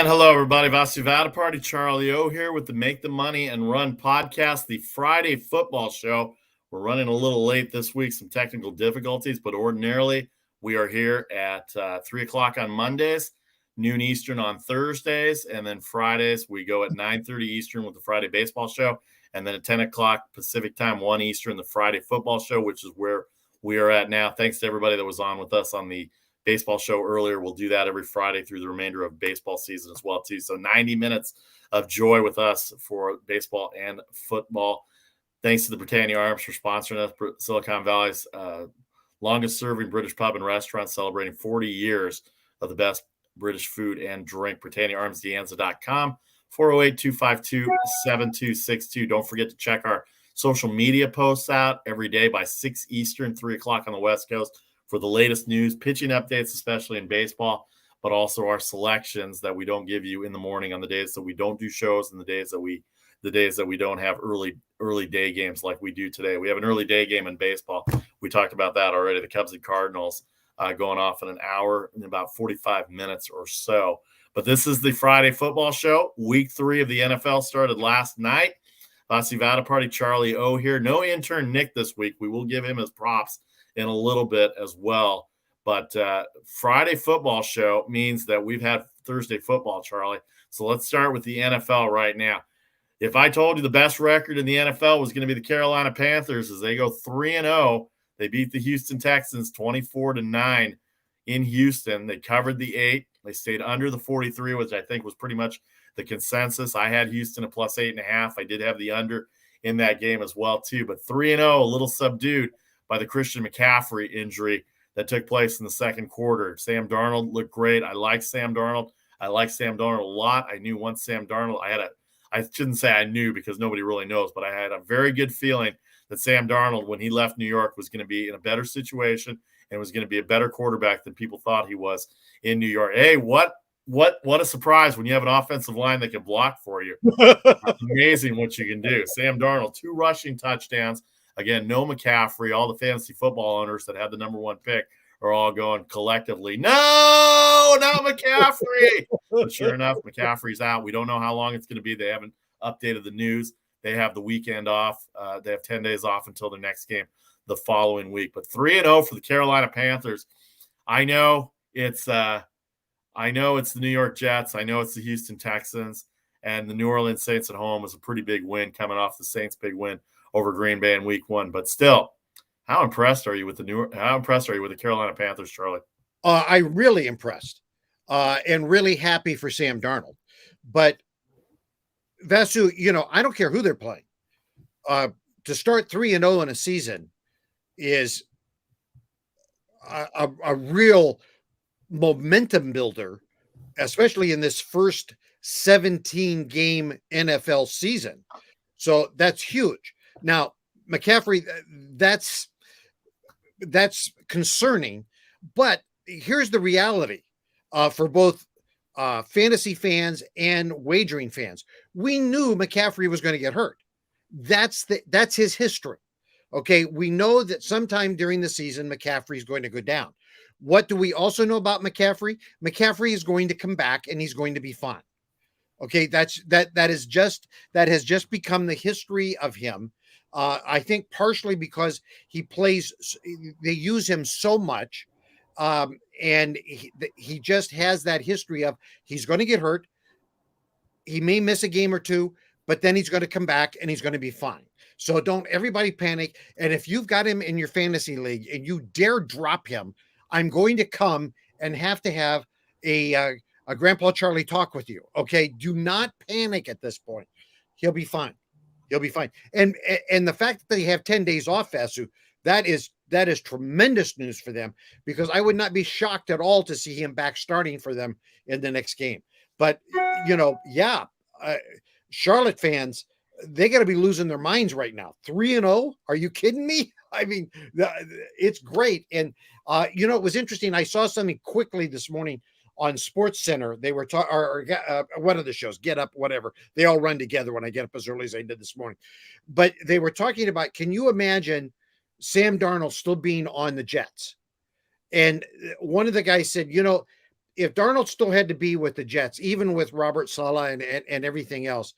hello, everybody. Vasu Vatapati, Charlie O here with the Make the Money and Run podcast, the Friday football show. We're running a little late this week, some technical difficulties, but ordinarily we are here at 3 o'clock on Mondays, noon Eastern on Thursdays, and then Fridays we go at 9:30 Eastern with the Friday baseball show, and then at 10 o'clock Pacific time, 1 Eastern, the Friday football show, which is where we are at now. Thanks to everybody that was on with us on the baseball show earlier. We'll do that every Friday through the remainder of baseball season as well, too. So 90 minutes of joy with us for baseball and football. Thanks to the Britannia Arms for sponsoring us. Silicon Valley's longest-serving British pub and restaurant, celebrating 40 years of the best British food and drink. BritanniaArmsDeanza.com, 408-252-7262. Don't forget to check our social media posts out every day by 6 Eastern, 3 o'clock on the West Coast, for the latest news, pitching updates, especially in baseball, but also our selections that we don't give you in the morning on the days that we don't do shows and the days that we don't have early day games like we do today. We have an early day game in baseball. We talked about that already. The Cubs and Cardinals going off in an hour and about 45 minutes or so. But this is the Friday football show. Week 3 of the NFL started last night. Vasu Vatapati, Charlie O here. No intern Nick this week. We will give him his props in a little bit as well. But Friday football show means that we've had Thursday football, Charlie. So let's start with the NFL right now. If I told you the best record in the NFL was going to be the Carolina Panthers as they go 3-0, they beat the Houston Texans 24-9 in Houston. They covered the 8. They stayed under the 43, which I think was pretty much the consensus. I had Houston at plus 8.5. I did have the under in that game as well, too. But 3-0, a little subdued by the Christian McCaffrey injury that took place in the second quarter. Sam Darnold looked great. I like Sam Darnold. I like Sam Darnold a lot. I knew once Sam Darnold, I shouldn't say I knew because nobody really knows, but I had a very good feeling that Sam Darnold, when he left New York, was going to be in a better situation and was going to be a better quarterback than people thought he was in New York. Hey, what a surprise when you have an offensive line that can block for you. Amazing what you can do. Sam Darnold, 2 rushing touchdowns. Again, no McCaffrey. All the fantasy football owners that had the number 1 pick are all going collectively, no, not McCaffrey. But sure enough, McCaffrey's out. We don't know how long it's going to be. They haven't updated the news. They have the weekend off. They have 10 days off until their next game the following week. But 3-0 for the Carolina Panthers. I know it's the New York Jets. I know it's the Houston Texans, and the New Orleans Saints at home was a pretty big win coming off the Saints' big win over Green Bay in week 1. But still, how impressed are you with the Carolina Panthers, Charlie? I'm really impressed and really happy for Sam Darnold. But Vasu, I don't care who they're playing. To start 3-0 in a season is a real momentum builder, especially in this first 17-game NFL season. So that's huge. Now, McCaffrey, that's concerning, but here's the reality for both fantasy fans and wagering fans. We knew McCaffrey was going to get hurt. That's his history. Okay, we know that sometime during the season, McCaffrey is going to go down. What do we also know about McCaffrey? McCaffrey is going to come back and he's going to be fine. Okay, that has just become the history of him. I think partially because they use him so much, and he just has that history of he's going to get hurt. He may miss a game or two, but then he's going to come back and he's going to be fine. So don't everybody panic. And if you've got him in your fantasy league and you dare drop him, I'm going to come and have to have a Grandpa Charlie talk with you. Okay, do not panic at this point. He'll be fine. He'll be fine. And the fact that they have 10 days off, Vasu, that is tremendous news for them, because I would not be shocked at all to see him back starting for them in the next game. But, Charlotte fans, they got to be losing their minds right now. 3-0? Are you kidding me? I mean, it's great. And, it was interesting. I saw something quickly this morning on Sports Center. They were talking, or one of the shows, Get Up, whatever. They all run together when I get up as early as I did this morning. But they were talking about, can you imagine Sam Darnold still being on the Jets? And one of the guys said, if Darnold still had to be with the Jets, even with Robert Saleh and everything else,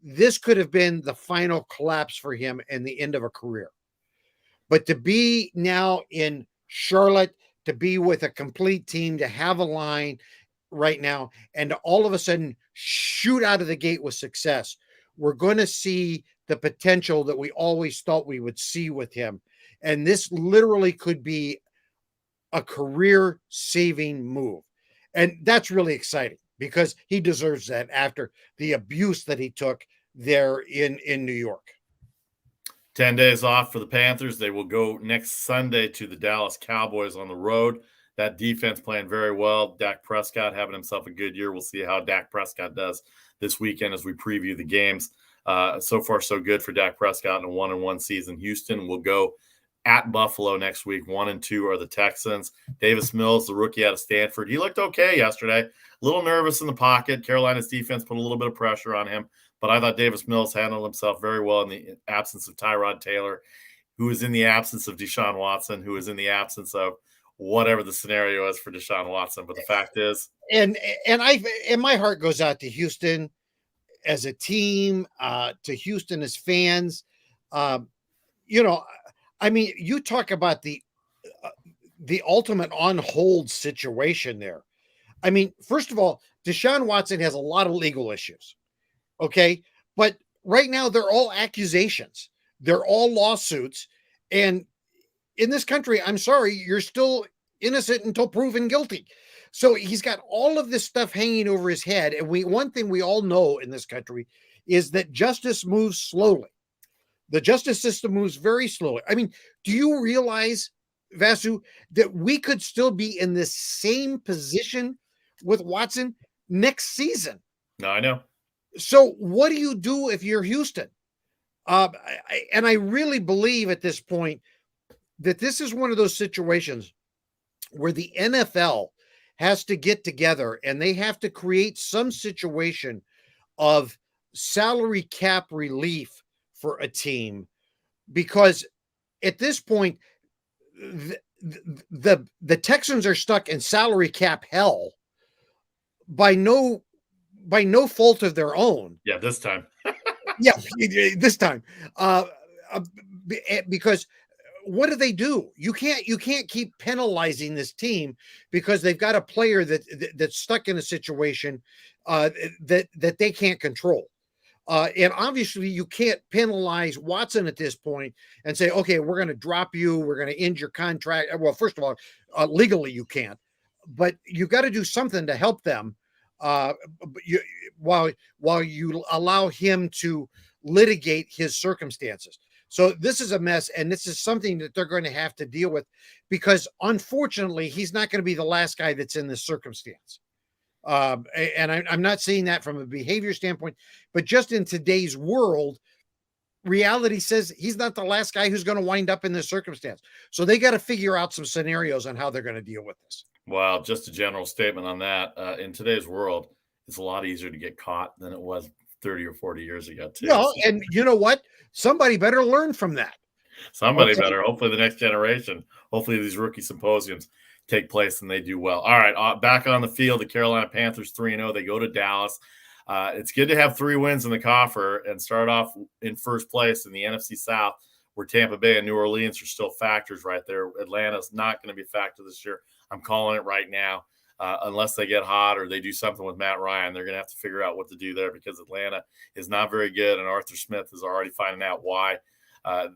this could have been the final collapse for him and the end of a career. But to be now in Charlotte, to be with a complete team, to have a line right now, and to all of a sudden shoot out of the gate with success, we're going to see the potential that we always thought we would see with him. And this literally could be a career-saving move. And that's really exciting because he deserves that after the abuse that he took there in New York. 10 days off for the Panthers. They will go next Sunday to the Dallas Cowboys on the road. That defense playing very well. Dak Prescott having himself a good year. We'll see how Dak Prescott does this weekend as we preview the games. So far, so good for Dak Prescott in a 1-1 season. Houston will go at Buffalo next week. 1-2 are the Texans. Davis Mills, the rookie out of Stanford, he looked okay yesterday. A little nervous in the pocket. Carolina's defense put a little bit of pressure on him, but I thought Davis Mills handled himself very well in the absence of Tyrod Taylor, who is in the absence of Deshaun Watson, who is in the absence of whatever the scenario is for Deshaun Watson. But the fact is, and my heart goes out to Houston as a team, to Houston as fans. I mean, you talk about the ultimate on hold situation there. I mean, first of all, Deshaun Watson has a lot of legal issues. Okay. But right now they're all accusations. They're all lawsuits. And in this country, I'm sorry, you're still innocent until proven guilty. So he's got all of this stuff hanging over his head. And one thing we all know in this country is that justice moves slowly. The justice system moves very slowly. I mean, do you realize, Vasu, that we could still be in the same position with Watson next season? No, I know. So what do you do if you're Houston? And I really believe at this point that this is one of those situations where the NFL has to get together and they have to create some situation of salary cap relief for a team, because at this point, the Texans are stuck in salary cap hell by no fault of their own. Yeah, this time. This time. Because what do? You can't keep penalizing this team because they've got a player that's stuck in a situation that they can't control. And obviously you can't penalize Watson at this point and say, okay, we're going to drop you. We're going to end your contract. Well, first of all, legally you can't, but you got to do something to help them while you allow him to litigate his circumstances. So this is a mess, and this is something that they're going to have to deal with because unfortunately he's not going to be the last guy that's in this circumstance. And I'm not saying that from a behavior standpoint, but just in today's world, reality says he's not the last guy who's going to wind up in this circumstance. So they got to figure out some scenarios on how they're going to deal with this. Well, just a general statement on that. In today's world, it's a lot easier to get caught than it was 30 or 40 years ago, too. No, and you know what? Somebody better learn from that. Somebody better. Hopefully the next generation, hopefully these rookie symposiums take place and they do well. All right, back on the field, the Carolina Panthers 3-0. They go to Dallas. It's good to have 3 wins in the coffer and start off in first place in the NFC South, where Tampa Bay and New Orleans are still factors right there. Atlanta's not going to be a factor this year. I'm calling it right now. Unless they get hot or they do something with Matt Ryan, they're going to have to figure out what to do there because Atlanta is not very good, and Arthur Smith is already finding out why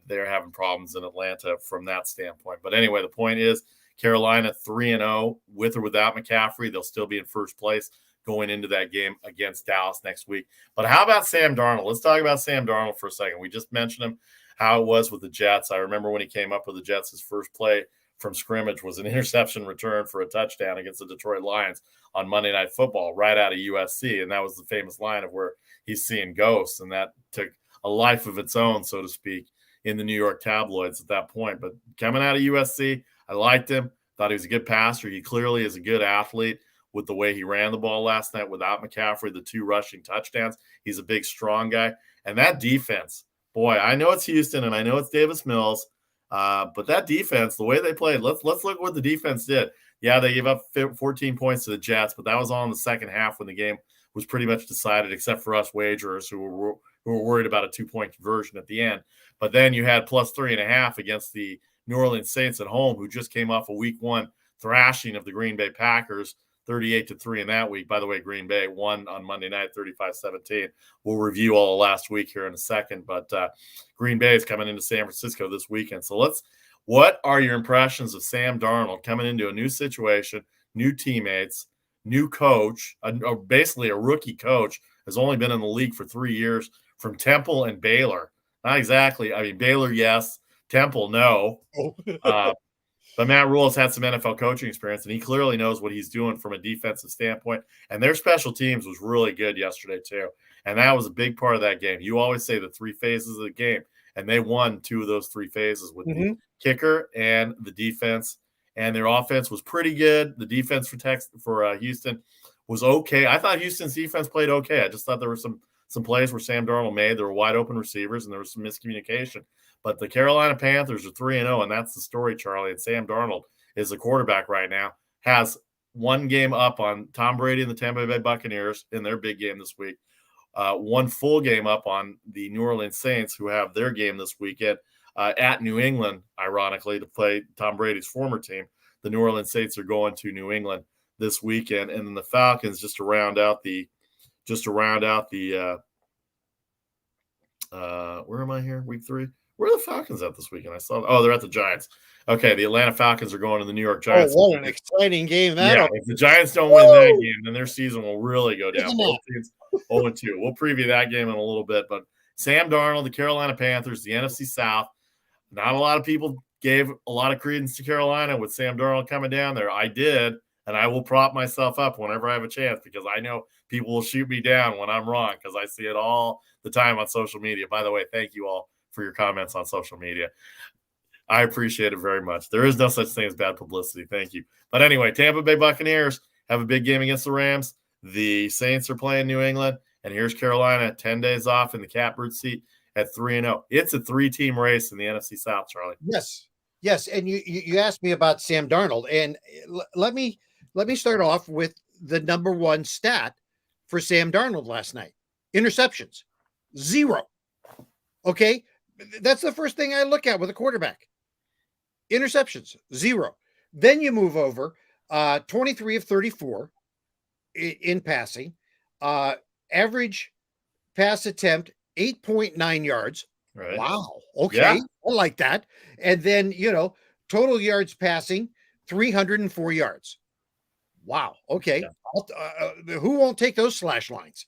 they're having problems in Atlanta from that standpoint. But anyway, the point is Carolina 3-0 with or without McCaffrey. They'll still be in first place going into that game against Dallas next week. But how about Sam Darnold? Let's talk about Sam Darnold for a second. We just mentioned him, how it was with the Jets. I remember when he came up with the Jets, his first play from scrimmage was an interception return for a touchdown against the Detroit Lions on Monday Night Football right out of USC. And that was the famous line of where he's seeing ghosts. And that took a life of its own, so to speak, in the New York tabloids at that point. But coming out of USC, I liked him. Thought he was a good passer. He clearly is a good athlete with the way he ran the ball last night without McCaffrey, the 2 rushing touchdowns. He's a big, strong guy. And that defense, boy, I know it's Houston and I know it's Davis Mills, But that defense, the way they played, let's look what the defense did. Yeah, they gave up 14 points to the Jets, but that was all in the second half when the game was pretty much decided, except for us wagerers who were worried about a 2-point conversion at the end. But then you had plus 3.5 against the New Orleans Saints at home, who just came off a week 1 thrashing of the Green Bay Packers, 38-3 in that week. By the way, Green Bay won on Monday night, 35-17. We'll review all of last week here in a second, but Green Bay is coming into San Francisco this weekend. So what are your impressions of Sam Darnold coming into a new situation, new teammates, new coach, basically a rookie coach, has only been in the league for 3 years, from Temple and Baylor? Not exactly. I mean, Baylor, yes. Temple, no. But Matt Rule has had some NFL coaching experience, and he clearly knows what he's doing from a defensive standpoint. And their special teams was really good yesterday, too. And that was a big part of that game. You always say the 3 phases of the game, and they won 2 of those 3 phases with the kicker and the defense. And their offense was pretty good. The defense for Houston was okay. I thought Houston's defense played okay. I just thought there were some plays where Sam Darnold made. There were wide open receivers, and there was some miscommunication. But the Carolina Panthers are 3-0, and that's the story, Charlie. And Sam Darnold is the quarterback right now, has 1 game up on Tom Brady and the Tampa Bay Buccaneers in their big game this week, 1 full game up on the New Orleans Saints, who have their game this weekend at New England, ironically, to play Tom Brady's former team. The New Orleans Saints are going to New England this weekend, and then the Falcons, just to round out the where am I here? Week 3. Where are the Falcons at this weekend? They're at the Giants. Okay, the Atlanta Falcons are going to the New York Giants. Oh, what an exciting game if the Giants don't win that game, then their season will really go down. Both teams 0-2. We'll preview that game in a little bit. But Sam Darnold, the Carolina Panthers, the NFC South. Not a lot of people gave a lot of credence to Carolina with Sam Darnold coming down there. I did, and I will prop myself up whenever I have a chance, because I know people will shoot me down when I'm wrong, because I see it all the time on social media. By the way, thank you all for your comments on social media. I appreciate it very much. There is no such thing as bad publicity. Thank you. But anyway, Tampa Bay Buccaneers have a big game against the Rams. The Saints are playing New England, and here's Carolina 10 days off in the catbird seat at 3-0. It's a 3-team race in the NFC South, Charlie. Yes. And you asked me about Sam Darnold, and let me start off with the number 1 stat for Sam Darnold last night: interceptions, 0. Okay, that's the first thing I look at with a quarterback. Interceptions, 0. Then you move over, 23 of 34 in passing, average pass attempt 8.9 yards. Right. Wow. Okay. Yeah. I like that. And then, total yards passing 304 yards. Wow. Okay. Yeah. Who won't take those slash lines?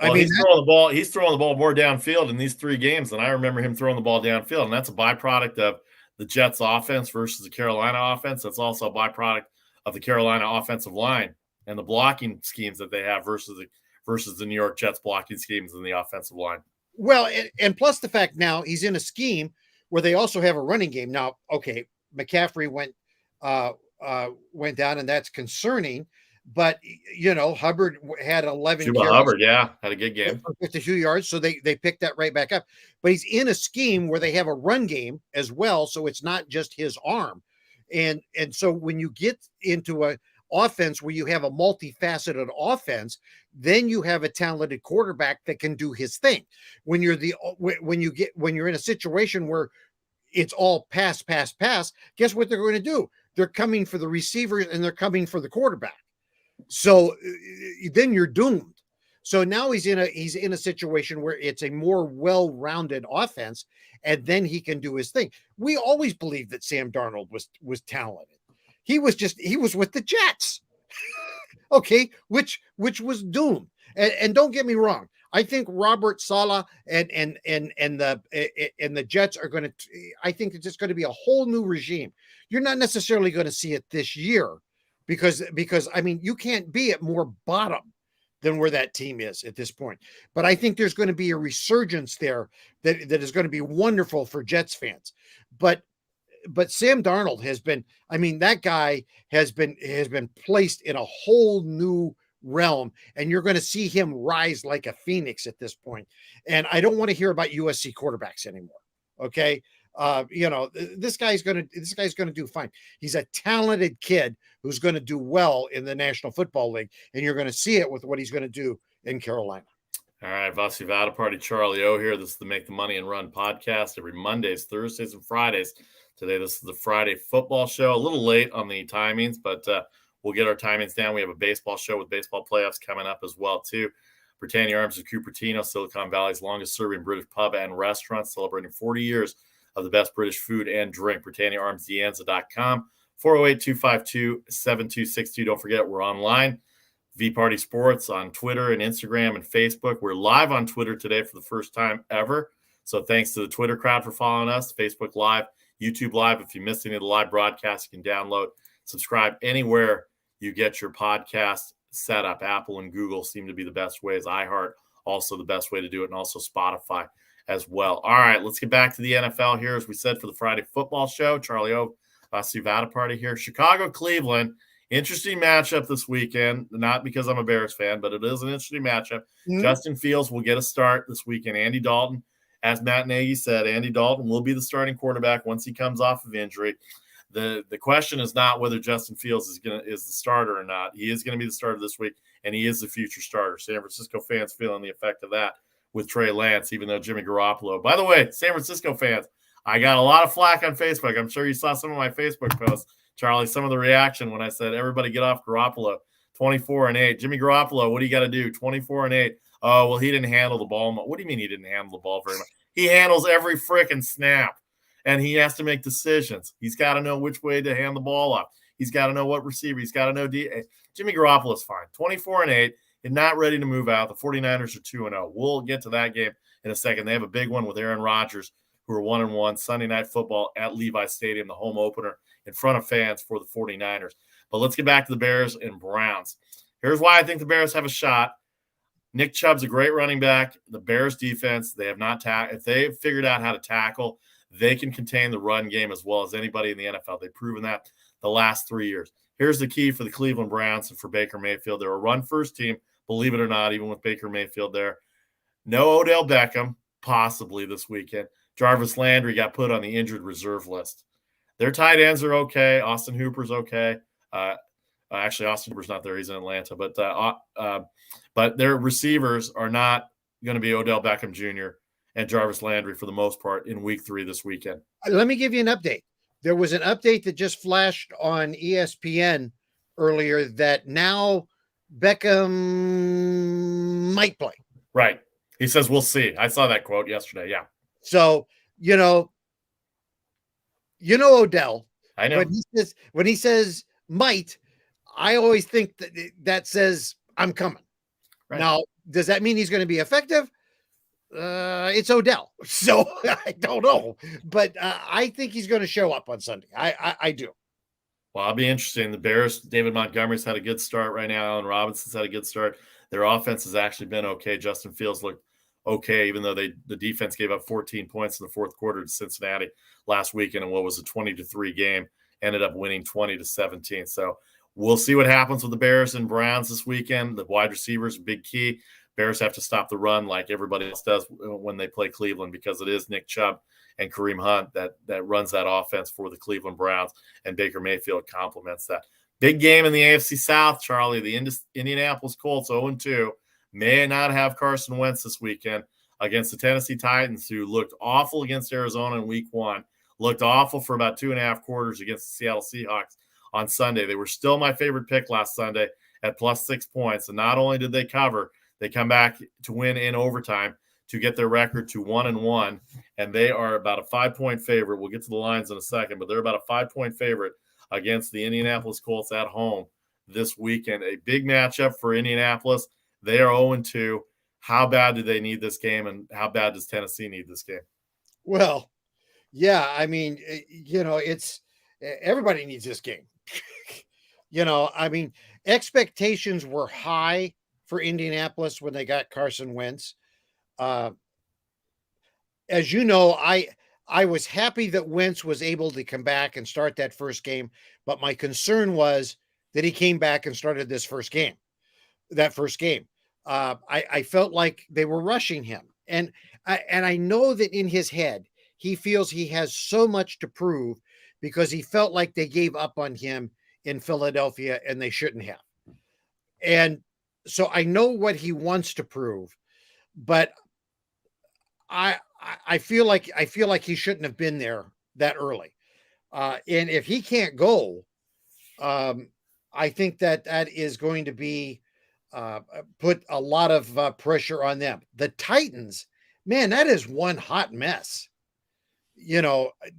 Well, he's throwing the ball more downfield in these 3 games than I remember him throwing the ball downfield. And that's a byproduct of the Jets offense versus the Carolina offense. That's also a byproduct of the Carolina offensive line and the blocking schemes that they have versus the New York Jets blocking schemes in the offensive line. Well, and plus the fact now he's in a scheme where they also have a running game. Now, okay, McCaffrey went down, and that's concerning. But Hubbard had 11 carries. Hubbard, yeah, had a good game for 52 yards, so they picked that right back up. But he's in a scheme where they have a run game as well, so it's not just his arm. And so when you get into a offense where you have a multifaceted offense, then you have a talented quarterback that can do his thing. When you're in a situation where it's all pass, guess what they're going to do? They're coming for the receivers and they're coming for the quarterback. So then you're doomed. So now he's in a situation where it's a more well-rounded offense, and then he can do his thing. We always believed that Sam Darnold was talented. He was with the Jets. Okay, which was doomed. And don't get me wrong, I think Robert Saleh and the Jets are going to. I think it's just going to be a whole new regime. You're not necessarily going to see it this year, because I mean, you can't be at more bottom than where that team is at this point. But I think there's going to be a resurgence there that is going to be wonderful for Jets fans. But Sam Darnold has been, I mean, that guy has been placed in a whole new realm, and you're going to see him rise like a phoenix at this point. And I don't want to hear about USC quarterbacks anymore. Okay. This guy's gonna do fine. He's a talented kid who's going to do well in the National Football League, and you're going to see it with what he's going to do in Carolina. All right, Vasu Vada Party, Charlie O here. This is the Make the Money and Run podcast every Mondays, Thursdays, and Fridays. Today, this is the Friday football show. A little late on the timings, but we'll get our timings down. We have a baseball show with baseball playoffs coming up as well, too. Britannia Arms of Cupertino, Silicon Valley's longest-serving British pub and restaurant, celebrating 40 years of the best British food and drink. BritanniaArmsDeanza.com, 408-252-7262. Don't forget, we're online. V-Party Sports on Twitter and Instagram and Facebook. We're live on Twitter today for the first time ever. So thanks to the Twitter crowd for following us. Facebook Live, YouTube Live. If you missed any of the live broadcasts, you can download, subscribe anywhere you get your podcast set up. Apple and Google seem to be the best ways. iHeart, also the best way to do it, and also Spotify as well. All right, let's get back to the NFL here. As we said, for the Friday football show, Charlie O, Suvada Party here. Chicago, Cleveland. Interesting matchup this weekend, not because I'm a Bears fan, but it is an interesting matchup. Mm-hmm. Justin Fields will get a start this weekend. Andy Dalton, as Matt Nagy said, Andy Dalton will be the starting quarterback once he comes off of injury. The question is not whether Justin Fields is the starter or not. He is going to be the starter this week, and he is the future starter. San Francisco fans feeling the effect of that with Trey Lance, even though Jimmy Garoppolo. By the way, San Francisco fans, I got a lot of flack on Facebook. I'm sure you saw some of my Facebook posts, Charlie, some of the reaction when I said, everybody get off Garoppolo, 24-8. Jimmy Garoppolo, what do you got to do? 24-8. Oh, well, he didn't handle the ball. What do you mean he didn't handle the ball very much? He handles every freaking snap, and he has to make decisions. He's got to know which way to hand the ball off. He's got to know what receiver. He's got to know Jimmy Garoppolo's fine. 24-8, and not ready to move out. The 49ers are 2-0. We'll get to that game in a second. They have a big one with Aaron Rodgers, who are 1-1, Sunday Night Football at Levi Stadium, the home opener in front of fans for the 49ers. But let's get back to the Bears and Browns. Here's why I think the Bears have a shot. Nick Chubb's a great running back. The Bears defense, they have not if they've figured out how to tackle, they can contain the run game as well as anybody in the NFL. They've proven that the last 3 years. Here's the key for the Cleveland Browns and for Baker Mayfield. They're a run-first team, believe it or not, even with Baker Mayfield there. No Odell Beckham, possibly this weekend. Jarvis Landry got put on the injured reserve list. Their tight ends are okay. Austin Hooper's okay. Actually, Austin Hooper's not there. He's in Atlanta. But their receivers are not going to be Odell Beckham Jr. and Jarvis Landry for the most part in week 3 this weekend. Let me give you an update. There was an update that just flashed on ESPN earlier that now Beckham might play. Right. He says, we'll see. I saw that quote yesterday. Yeah. So, Odell. I know. When he says might, I always think that says I'm coming. Right. Now, does that mean he's going to be effective? It's Odell, so I don't know, but I think he's going to show up on Sunday. I do. Well, I'll be interesting. The Bears, David Montgomery's had a good start right now. Allen Robinson's had a good start. Their offense has actually been okay. Justin Fields looked okay, even though the defense gave up 14 points in the fourth quarter to Cincinnati last weekend in what was a 20-3 game, ended up winning 20-17. So we'll see what happens with the Bears and Browns this weekend. The wide receivers, big key. Bears have to stop the run like everybody else does when they play Cleveland, because it is Nick Chubb and Kareem Hunt that runs that offense for the Cleveland Browns, and Baker Mayfield complements that. Big game in the AFC South, Charlie. The Indianapolis Colts 0-2 may not have Carson Wentz this weekend against the Tennessee Titans, who looked awful against Arizona in week 1, looked awful for about 2.5 quarters against the Seattle Seahawks on Sunday. They were still my favorite pick last Sunday at +6 points, and not only did they cover, they come back to win in overtime to get their record to 1-1, and they are about a 5-point favorite. We'll get to the lines in a second, but they're about a 5-point favorite against the Indianapolis Colts at home this weekend. A big matchup for Indianapolis. They are 0-2. How bad do they need this game, and how bad does Tennessee need this game? Well, yeah, I mean, it's everybody needs this game. I mean, expectations were high for Indianapolis when they got Carson Wentz. As you know, I was happy that Wentz was able to come back and start that first game, but my concern was that he came back and started that first game. I felt like they were rushing him. And I know that in his head, he feels he has so much to prove because he felt like they gave up on him in Philadelphia and they shouldn't have. And so I know what he wants to prove, but I feel like he shouldn't have been there that early. And if he can't go, I think that is going to be put a lot of pressure on them. The Titans, man, that is one hot mess.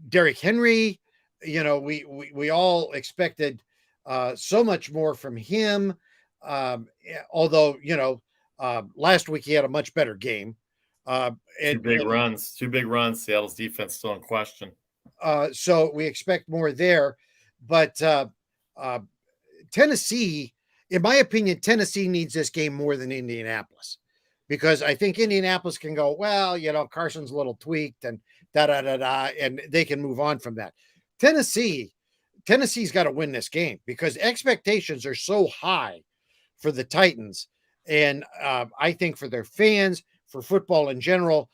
Derrick Henry, we all expected so much more from him. Although, last week he had a much better game. Two big runs. Seattle's defense still in question. So we expect more there. But Tennessee, in my opinion, Tennessee needs this game more than Indianapolis, because I think Indianapolis can go, well, Carson's a little tweaked and and they can move on from that. Tennessee's got to win this game because expectations are so high for the Titans. And I think for their fans, for football in general,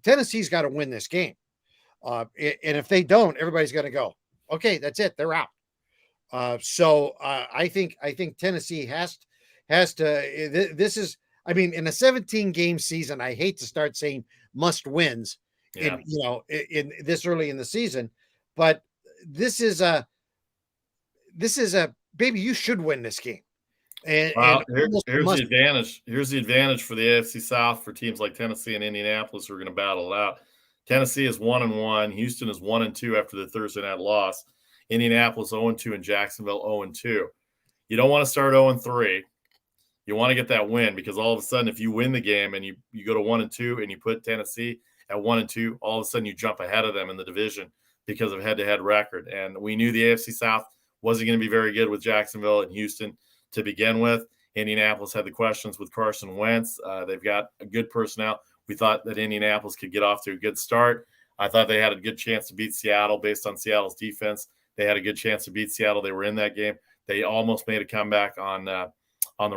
Tennessee's got to win this game. And if they don't, everybody's going to go, okay, that's it. They're out. So I think Tennessee has to, this is, in a 17 game season, I hate to start saying must wins in this early in the season, but this is a baby, you should win this game. And here's the advantage. Here's the advantage for the AFC South for teams like Tennessee and Indianapolis who are going to battle it out. Tennessee is 1-1. Houston is 1-2 after the Thursday night loss. Indianapolis 0-2 and Jacksonville 0-2. You don't want to start 0-3. You want to get that win because all of a sudden, if you win the game and you go to 1-2 and you put Tennessee at 1-2, all of a sudden you jump ahead of them in the division because of head-to-head record. And we knew the AFC South wasn't going to be very good with Jacksonville and Houston to begin with. Indianapolis had the questions with Carson Wentz. They've got a good personnel. We thought that Indianapolis could get off to a good start. I thought they had a good chance to beat Seattle based on Seattle's defense. They had a good chance to beat Seattle. They were in that game. They almost made a comeback on the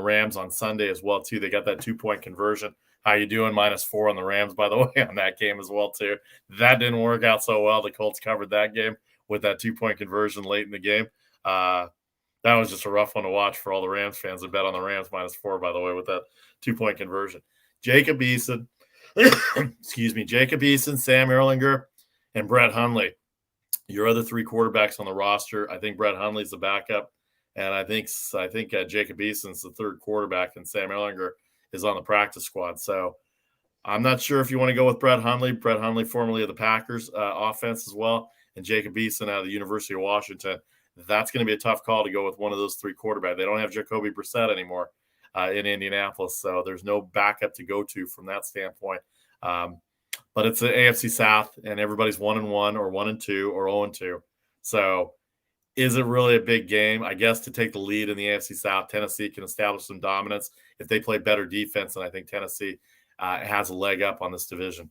Rams on Sunday as well, too. They got that 2-point conversion. How you doing? -4 on the Rams, by the way, on that game as well, too. That didn't work out so well. The Colts covered that game with that 2-point conversion late in the game. That was just a rough one to watch for all the Rams fans that bet on the Rams -4, by the way, with that 2-point conversion. Jacob Eason, Sam Erlinger, and Brett Hundley. Your other three quarterbacks on the roster. I think Brett Hundley's the backup, and I think Jacob Eason's the third quarterback, and Sam Erlinger is on the practice squad. So I'm not sure if you want to go with Brett Hundley. Brett Hundley, formerly of the Packers offense as well, and Jacob Eason out of the University of Washington. That's going to be a tough call to go with one of those three quarterbacks. They don't have Jacoby Brissett anymore in Indianapolis, so there's no backup to go to from that standpoint. But it's the AFC South, and everybody's 1-1 or 1-2 or 0-2. So is it really a big game? I guess to take the lead in the AFC South, Tennessee can establish some dominance if they play better defense, and I think Tennessee has a leg up on this division.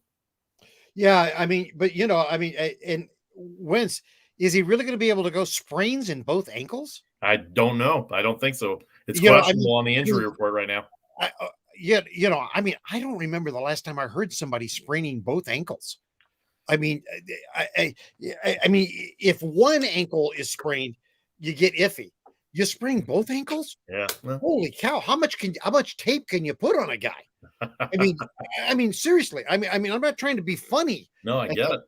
Yeah, and Wentz, is he really going to be able to go? Sprains in both ankles? I don't know. I don't think so. It's questionable on the injury report right now. I don't remember the last time I heard somebody spraining both ankles. If one ankle is sprained, you get iffy. You sprain both ankles? Yeah. Holy cow! How much tape can you put on a guy? Seriously. I'm not trying to be funny. No, I get it.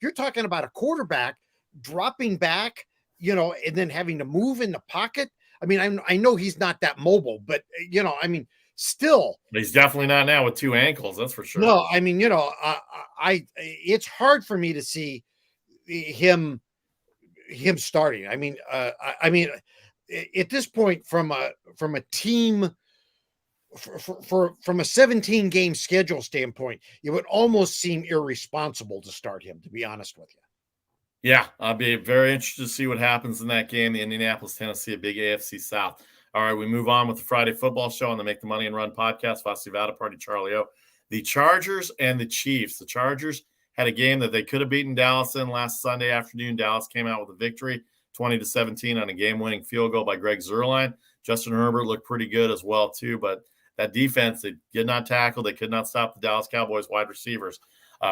You're talking about a quarterback dropping back, and then having to move in the pocket. I know he's not that mobile, but still. He's definitely not now with two ankles. That's for sure. No, it's hard for me to see him starting. At this point, from a team, from a 17 game schedule standpoint, it would almost seem irresponsible to start him, to be honest with you. Yeah, I'll be very interested to see what happens in that game. The Indianapolis, Tennessee, a big AFC South. All right, we move on with the Friday football show on the Make the Money and Run podcast. Vasi Vada Party, Charlie O. The Chargers and the Chiefs. The Chargers had a game that they could have beaten Dallas in last Sunday afternoon. Dallas came out with a victory, 20-17 on a game-winning field goal by Greg Zuerlein. Justin Herbert looked pretty good as well, too, but that defense, they did not tackle. They could not stop the Dallas Cowboys wide receivers.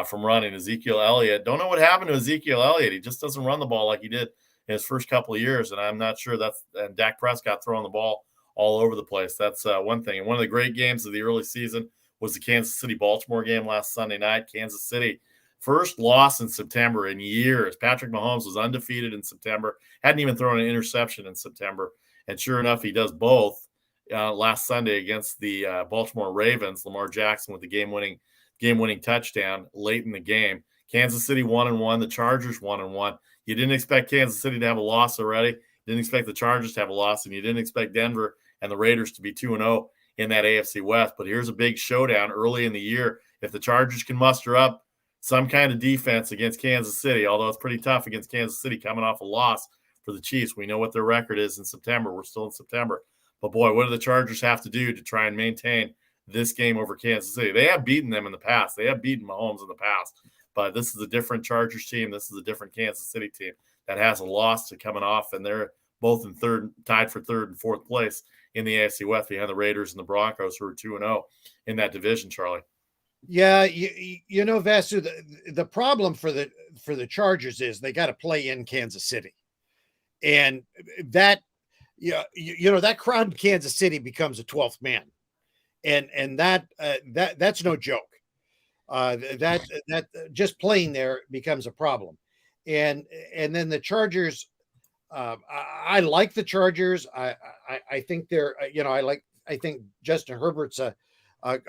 from running. Ezekiel Elliott, don't know what happened to Ezekiel Elliott. He just doesn't run the ball like he did in his first couple of years, and I'm not sure and Dak Prescott throwing the ball all over the place. That's one thing. And one of the great games of the early season was the Kansas City-Baltimore game last Sunday night. Kansas City, first loss in September in years. Patrick Mahomes was undefeated in September, hadn't even thrown an interception in September. And sure enough, he does both last Sunday against the Baltimore Ravens. Lamar Jackson with the game-winning touchdown late in the game. Kansas City 1-1. The Chargers 1-1. You didn't expect Kansas City to have a loss already. Didn't expect the Chargers to have a loss, and you didn't expect Denver and the Raiders to be 2-0 in that AFC West. But here's a big showdown early in the year. If the Chargers can muster up some kind of defense against Kansas City, although it's pretty tough against Kansas City coming off a loss for the Chiefs. We know what their record is in September. We're still in September. But, boy, what do the Chargers have to do to try and maintain this game over Kansas City? They have beaten them in the past. They have beaten Mahomes in the past. But this is a different Chargers team. This is a different Kansas City team that has a loss to coming off, and they're both tied for third and fourth place in the AFC West behind the Raiders and the Broncos, who are 2-0 in that division, Charlie. Yeah, you know, Vasu, the problem for the Chargers is they got to play in Kansas City, and that that crowd in Kansas City becomes a 12th man, and that's no joke. That just playing there becomes a problem, and then the Chargers. I like the Chargers. I think they're I think Justin Herbert's a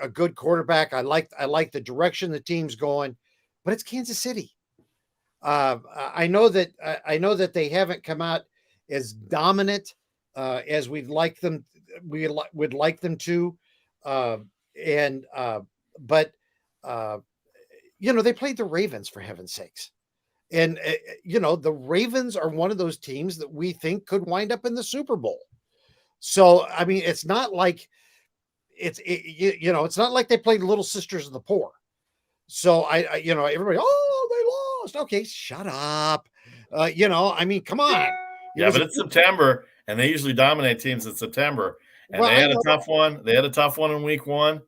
good quarterback. I like the direction the team's going, but it's Kansas City. I know that they haven't come out as dominant as we'd like them. We would like them to, but they played the Ravens, for heaven's sakes. And, the Ravens are one of those teams that we think could wind up in the Super Bowl. So, I mean, it's not like it's not like they played Little Sisters of the Poor. So everybody, they lost. Okay, shut up. I mean, come on. Yeah, but it's September, and they usually dominate teams in September. And they had a tough one. They had a tough one in week 1.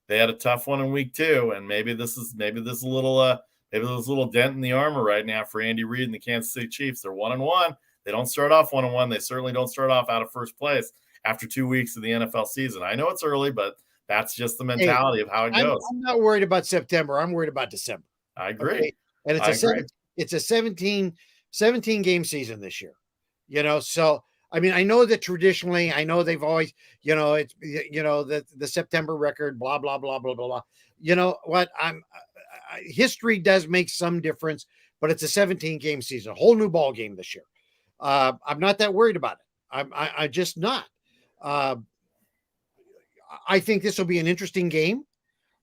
They had a tough one in week 2, and maybe this is a little maybe there's a little dent in the armor right now for Andy Reid and the Kansas City Chiefs. They're 1-1. They don't start off 1-1. They certainly don't start off out of first place after 2 weeks of the NFL season. I know it's early, but that's just the mentality of how it goes. I'm not worried about September. I'm worried about December. I agree. Okay? And it's a 17 game season this year. So I mean, I know that traditionally, I know they've always, it's the September record, blah blah blah blah blah blah. You know what? History does make some difference, but it's a 17 game season, a whole new ball game this year. I'm not that worried about it. I'm just not. I think this will be an interesting game.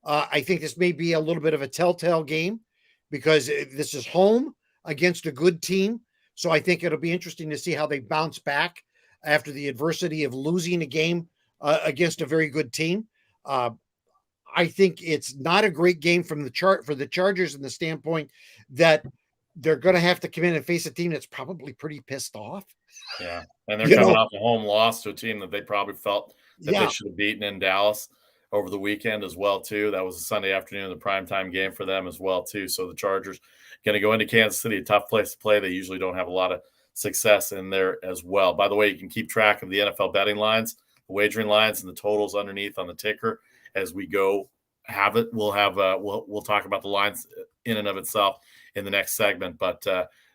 I think this may be a little bit of a telltale game because this is home against a good team. So I think it'll be interesting to see how they bounce back after the adversity of losing a game against a very good team. I think it's not a great game for the Chargers in the standpoint that they're going to have to come in and face a team that's probably pretty pissed off. Yeah, and they're coming off a home loss to a team that they probably felt that they should have beaten in Dallas over the weekend as well, too. That was a Sunday afternoon, the primetime game for them as well, too. So the Chargers going to go into Kansas City, a tough place to play. They usually don't have a lot of success in there as well. By the way, you can keep track of the NFL betting lines, the wagering lines, and the totals underneath on the ticker as we go have it. We'll talk about the lines in and of itself in the next segment, but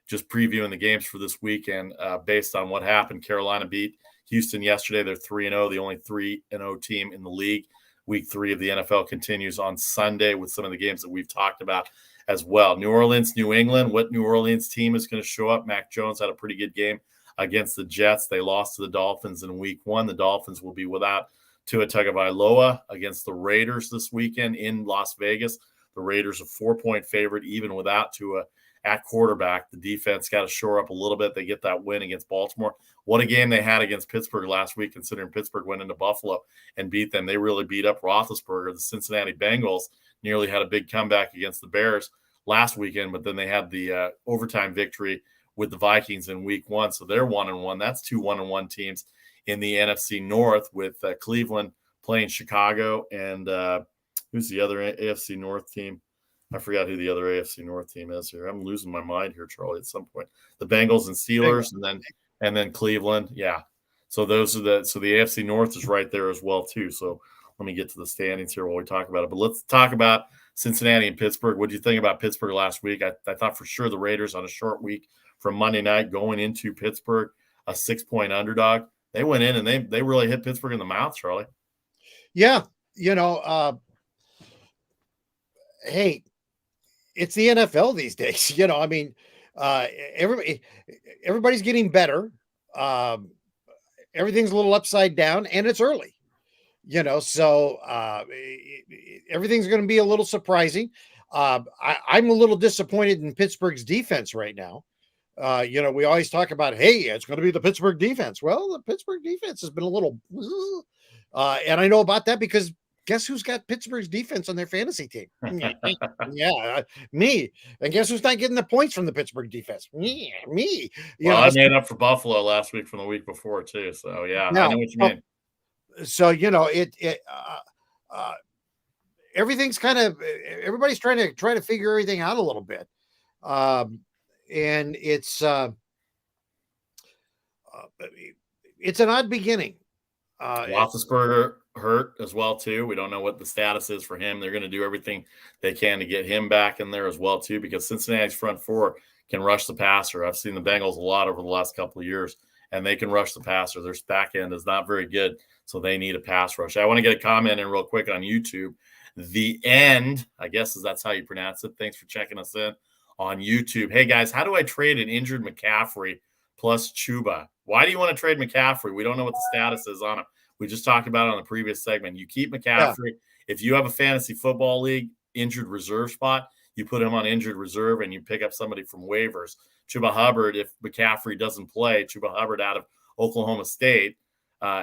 just previewing the games for this weekend based on what happened. Carolina beat Houston yesterday. They're 3-0, the only 3-0 team in the league. Week 3 of the NFL continues on Sunday with some of the games that we've talked about as well. New Orleans, New England. What New Orleans team is going to show up? Mac Jones had a pretty good game against the Jets. They lost to the Dolphins in week 1. The Dolphins will be without Tua Tagovailoa against the Raiders this weekend in Las Vegas. The Raiders are 4-point favorite even without Tua at quarterback. The defense got to shore up a little bit. They get that win against Baltimore. What a game they had against Pittsburgh last week, considering Pittsburgh went into Buffalo and beat them. They really beat up Roethlisberger. The Cincinnati Bengals nearly had a big comeback against the Bears last weekend, but then they had the overtime victory with the Vikings in week 1. So they're 1-1. That's 2 1-1 teams in the NFC North with Cleveland playing Chicago. And who's the other AFC North team? I forgot who the other AFC North team is here. I'm losing my mind here, Charlie, at some point. The Bengals and Steelers, and then Cleveland. Yeah. So the AFC North is right there as well, too. So let me get to the standings here while we talk about it. But let's talk about Cincinnati and Pittsburgh. What did you think about Pittsburgh last week? I thought for sure the Raiders on a short week from Monday night going into Pittsburgh, a 6-point underdog. They went in and they really hit Pittsburgh in the mouth, Charlie. Yeah. Hey, it's the NFL these days. I mean, everybody's getting better. Everything's a little upside down, and it's early. So everything's going to be a little surprising. I'm a little disappointed in Pittsburgh's defense right now. We always talk about, hey, it's going to be the Pittsburgh defense. Well, the Pittsburgh defense has been a little, and I know about that because guess who's got Pittsburgh's defense on their fantasy team? Yeah, me. And guess who's not getting the points from the Pittsburgh defense? Me. I made up for Buffalo last week from the week before too. So yeah, I know what you mean. So everything's kind of everybody's trying to figure everything out a little bit, and it's an odd beginning. Roethlisberger hurt as well too. We don't know what the status is for him. They're going to do everything they can to get him back in there as well too, because Cincinnati's front four can rush the passer. I've seen the Bengals a lot over the last couple of years, and they can rush the passer. Their back end is not very good, so they need a pass rush. I want to get a comment in real quick on YouTube. The End, I guess that's how you pronounce it. Thanks for checking us in on YouTube. Hey guys, how do I trade an injured McCaffrey plus Chuba? Why do you want to trade McCaffrey? We don't know what the status is on him. We just talked about it on the previous segment. You keep McCaffrey. Yeah. If you have a fantasy football league injured reserve spot, you put him on injured reserve and you pick up somebody from waivers. Chuba Hubbard, if McCaffrey doesn't play, Chuba Hubbard out of Oklahoma State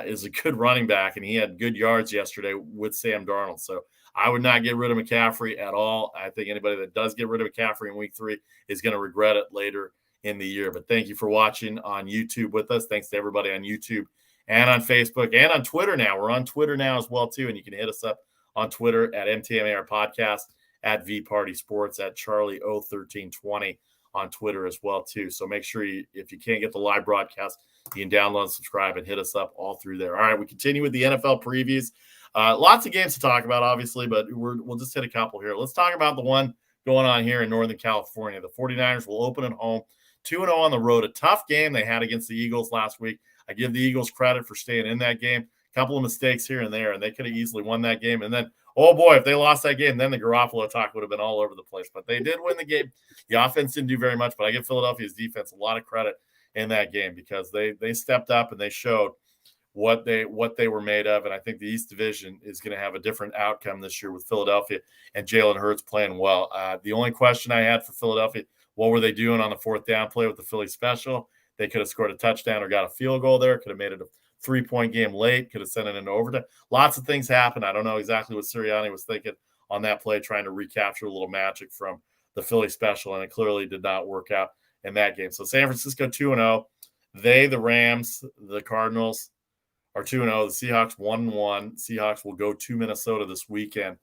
is a good running back, and he had good yards yesterday with Sam Darnold. So I would not get rid of McCaffrey at all. I think anybody that does get rid of McCaffrey in week 3 is going to regret it later in the year. But thank you for watching on YouTube with us. Thanks to everybody on YouTube and on Facebook and on Twitter now. We're on Twitter now as well, too, and you can hit us up on Twitter at MTMAR Podcast, at VParty Sports, at Charlie01320 on Twitter as well, too. So make sure if you can't get the live broadcast, you can download and subscribe and hit us up all through there. All right, we continue with the NFL previews. Lots of games to talk about, obviously, but we'll just hit a couple here. Let's talk about the one going on here in Northern California. The 49ers will open at home, 2-0 on the road. A tough game they had against the Eagles last week. I give the Eagles credit for staying in that game. A couple of mistakes here and there, and they could have easily won that game. And then, oh boy, if they lost that game, then the Garoppolo talk would have been all over the place. But they did win the game. The offense didn't do very much, but I give Philadelphia's defense a lot of credit in that game because they stepped up and they showed what they were made of. And I think the East Division is going to have a different outcome this year with Philadelphia and Jalen Hurts playing well. The only question I had for Philadelphia, what were they doing on the 4th down play with the Philly special? They could have scored a touchdown or got a field goal there, could have made it a 3-point game late, could have sent it into overtime. Lots of things happened. I don't know exactly what Sirianni was thinking on that play, trying to recapture a little magic from the Philly special, and it clearly did not work out in that game. So San Francisco 2-0. The Rams, the Cardinals are 2-0. The Seahawks 1-1. Seahawks will go to Minnesota this weekend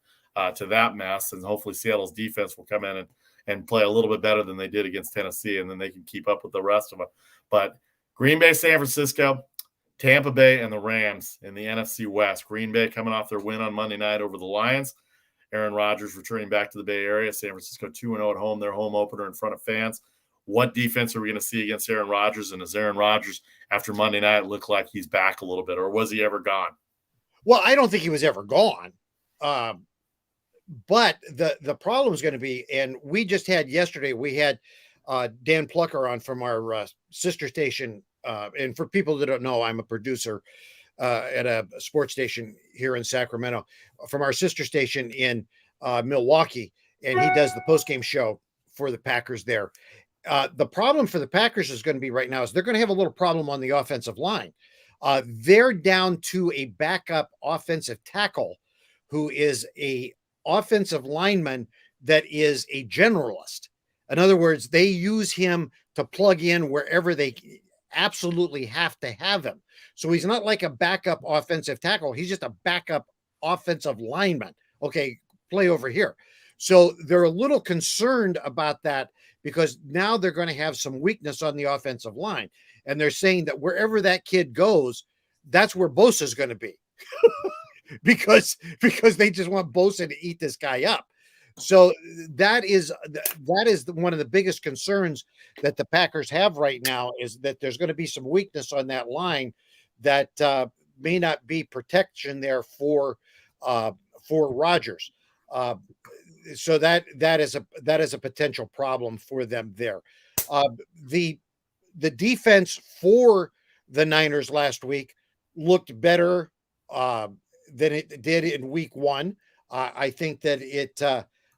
to that mess, and hopefully Seattle's defense will come in and play a little bit better than they did against Tennessee, and then they can keep up with the rest of them. But Green Bay, San Francisco, Tampa Bay, and the Rams in the NFC West. Green Bay coming off their win on Monday night over the Lions. Aaron Rodgers returning back to the Bay Area. San Francisco 2-0 at home, their home opener in front of fans. What defense are we going to see against Aaron Rodgers? And does Aaron Rodgers, after Monday night, look like he's back a little bit, or was he ever gone? Well, I don't think he was ever gone. But the problem is going to be, and we just had yesterday, we had Dan Plucker on from our sister station. And for people that don't know, I'm a producer at a sports station here in Sacramento from our sister station in Milwaukee. And he does the postgame show for the Packers there. The problem for the Packers is going to be right now is they're going to have a little problem on the offensive line. They're down to a backup offensive tackle who is a offensive lineman that is a generalist. In other words, they use him to plug in wherever they absolutely have to have him. So he's not like a backup offensive tackle. He's just a backup offensive lineman. Okay, play over here. So they're a little concerned about that because now they're going to have some weakness on the offensive line. And they're saying that wherever that kid goes, that's where Bosa is going to be. because they just want Bosa to eat this guy up. So that is one of the biggest concerns that the Packers have right now, is that there's going to be some weakness on that line that may not be protection there for Rodgers. So that is a potential problem for them there. The defense for the Niners last week looked better than it did in week one. I think that it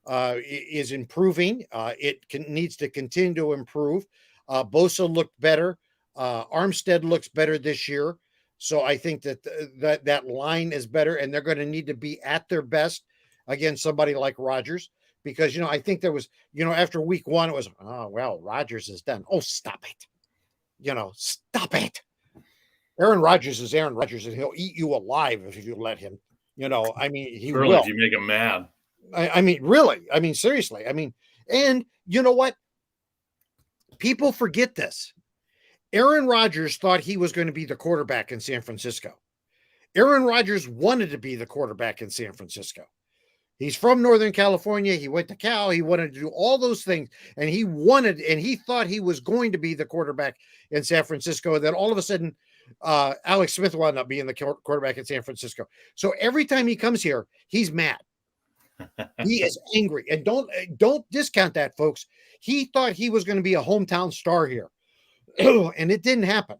is improving. It needs to continue to improve. Bosa looked better. Armstead looks better this year. So I think that line is better, and they're going to need to be at their best against somebody like Rodgers, because, I think there was, after week one, it was, oh, well, Rodgers is done. Oh, stop it. Stop it. Aaron Rodgers is Aaron Rodgers, and he'll eat you alive if you let him. He Surely, will. if you make him mad. I mean, really. I mean, seriously. I mean, and you know what? People forget this. Aaron Rodgers thought he was going to be the quarterback in San Francisco. Aaron Rodgers wanted to be the quarterback in San Francisco. He's from Northern California. He went to Cal. He wanted to do all those things, and he thought he was going to be the quarterback in San Francisco. And then all of a sudden, Alex Smith wound up being the quarterback in San Francisco. So every time he comes here, he's mad. He is angry. And don't discount that, folks. He thought he was going to be a hometown star here, and it didn't happen.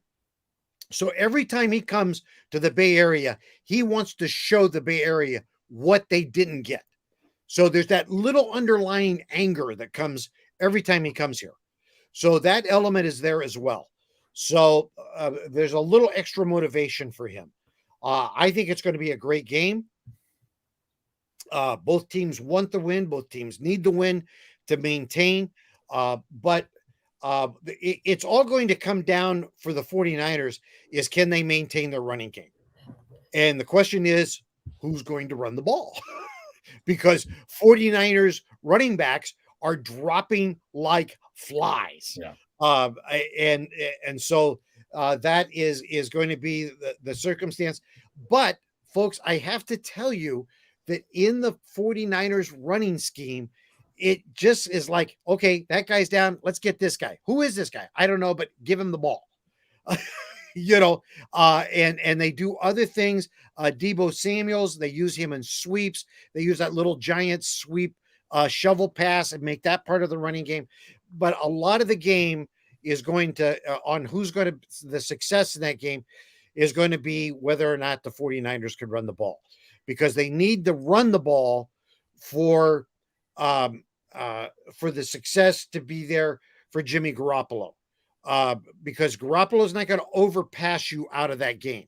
So every time he comes to the Bay Area, he wants to show the Bay Area what they didn't get. So there's that little underlying anger that comes every time he comes here. So that element is there as well. So there's a little extra motivation for him. I think it's going to be a great game. Both teams want the win. Both teams need the win to maintain. But it's all going to come down for the 49ers is, can they maintain their running game? And the question is, who's going to run the ball? Because 49ers running backs are dropping like flies. Yeah. And so that is going to be the circumstance. But folks, I have to tell you that in the 49ers running scheme, it just is like, okay, that guy's down. Let's get this guy. Who is this guy? I don't know, but give him the ball. And they do other things. Deebo Samuels, they use him in sweeps. They use that little giant sweep shovel pass and make that part of the running game. But a lot of the game is going to, on who's going to, the success in that game is going to be whether or not the 49ers can run the ball, because they need to run the ball for the success to be there for Jimmy Garoppolo. Because Garoppolo is not going to overpass you out of that game.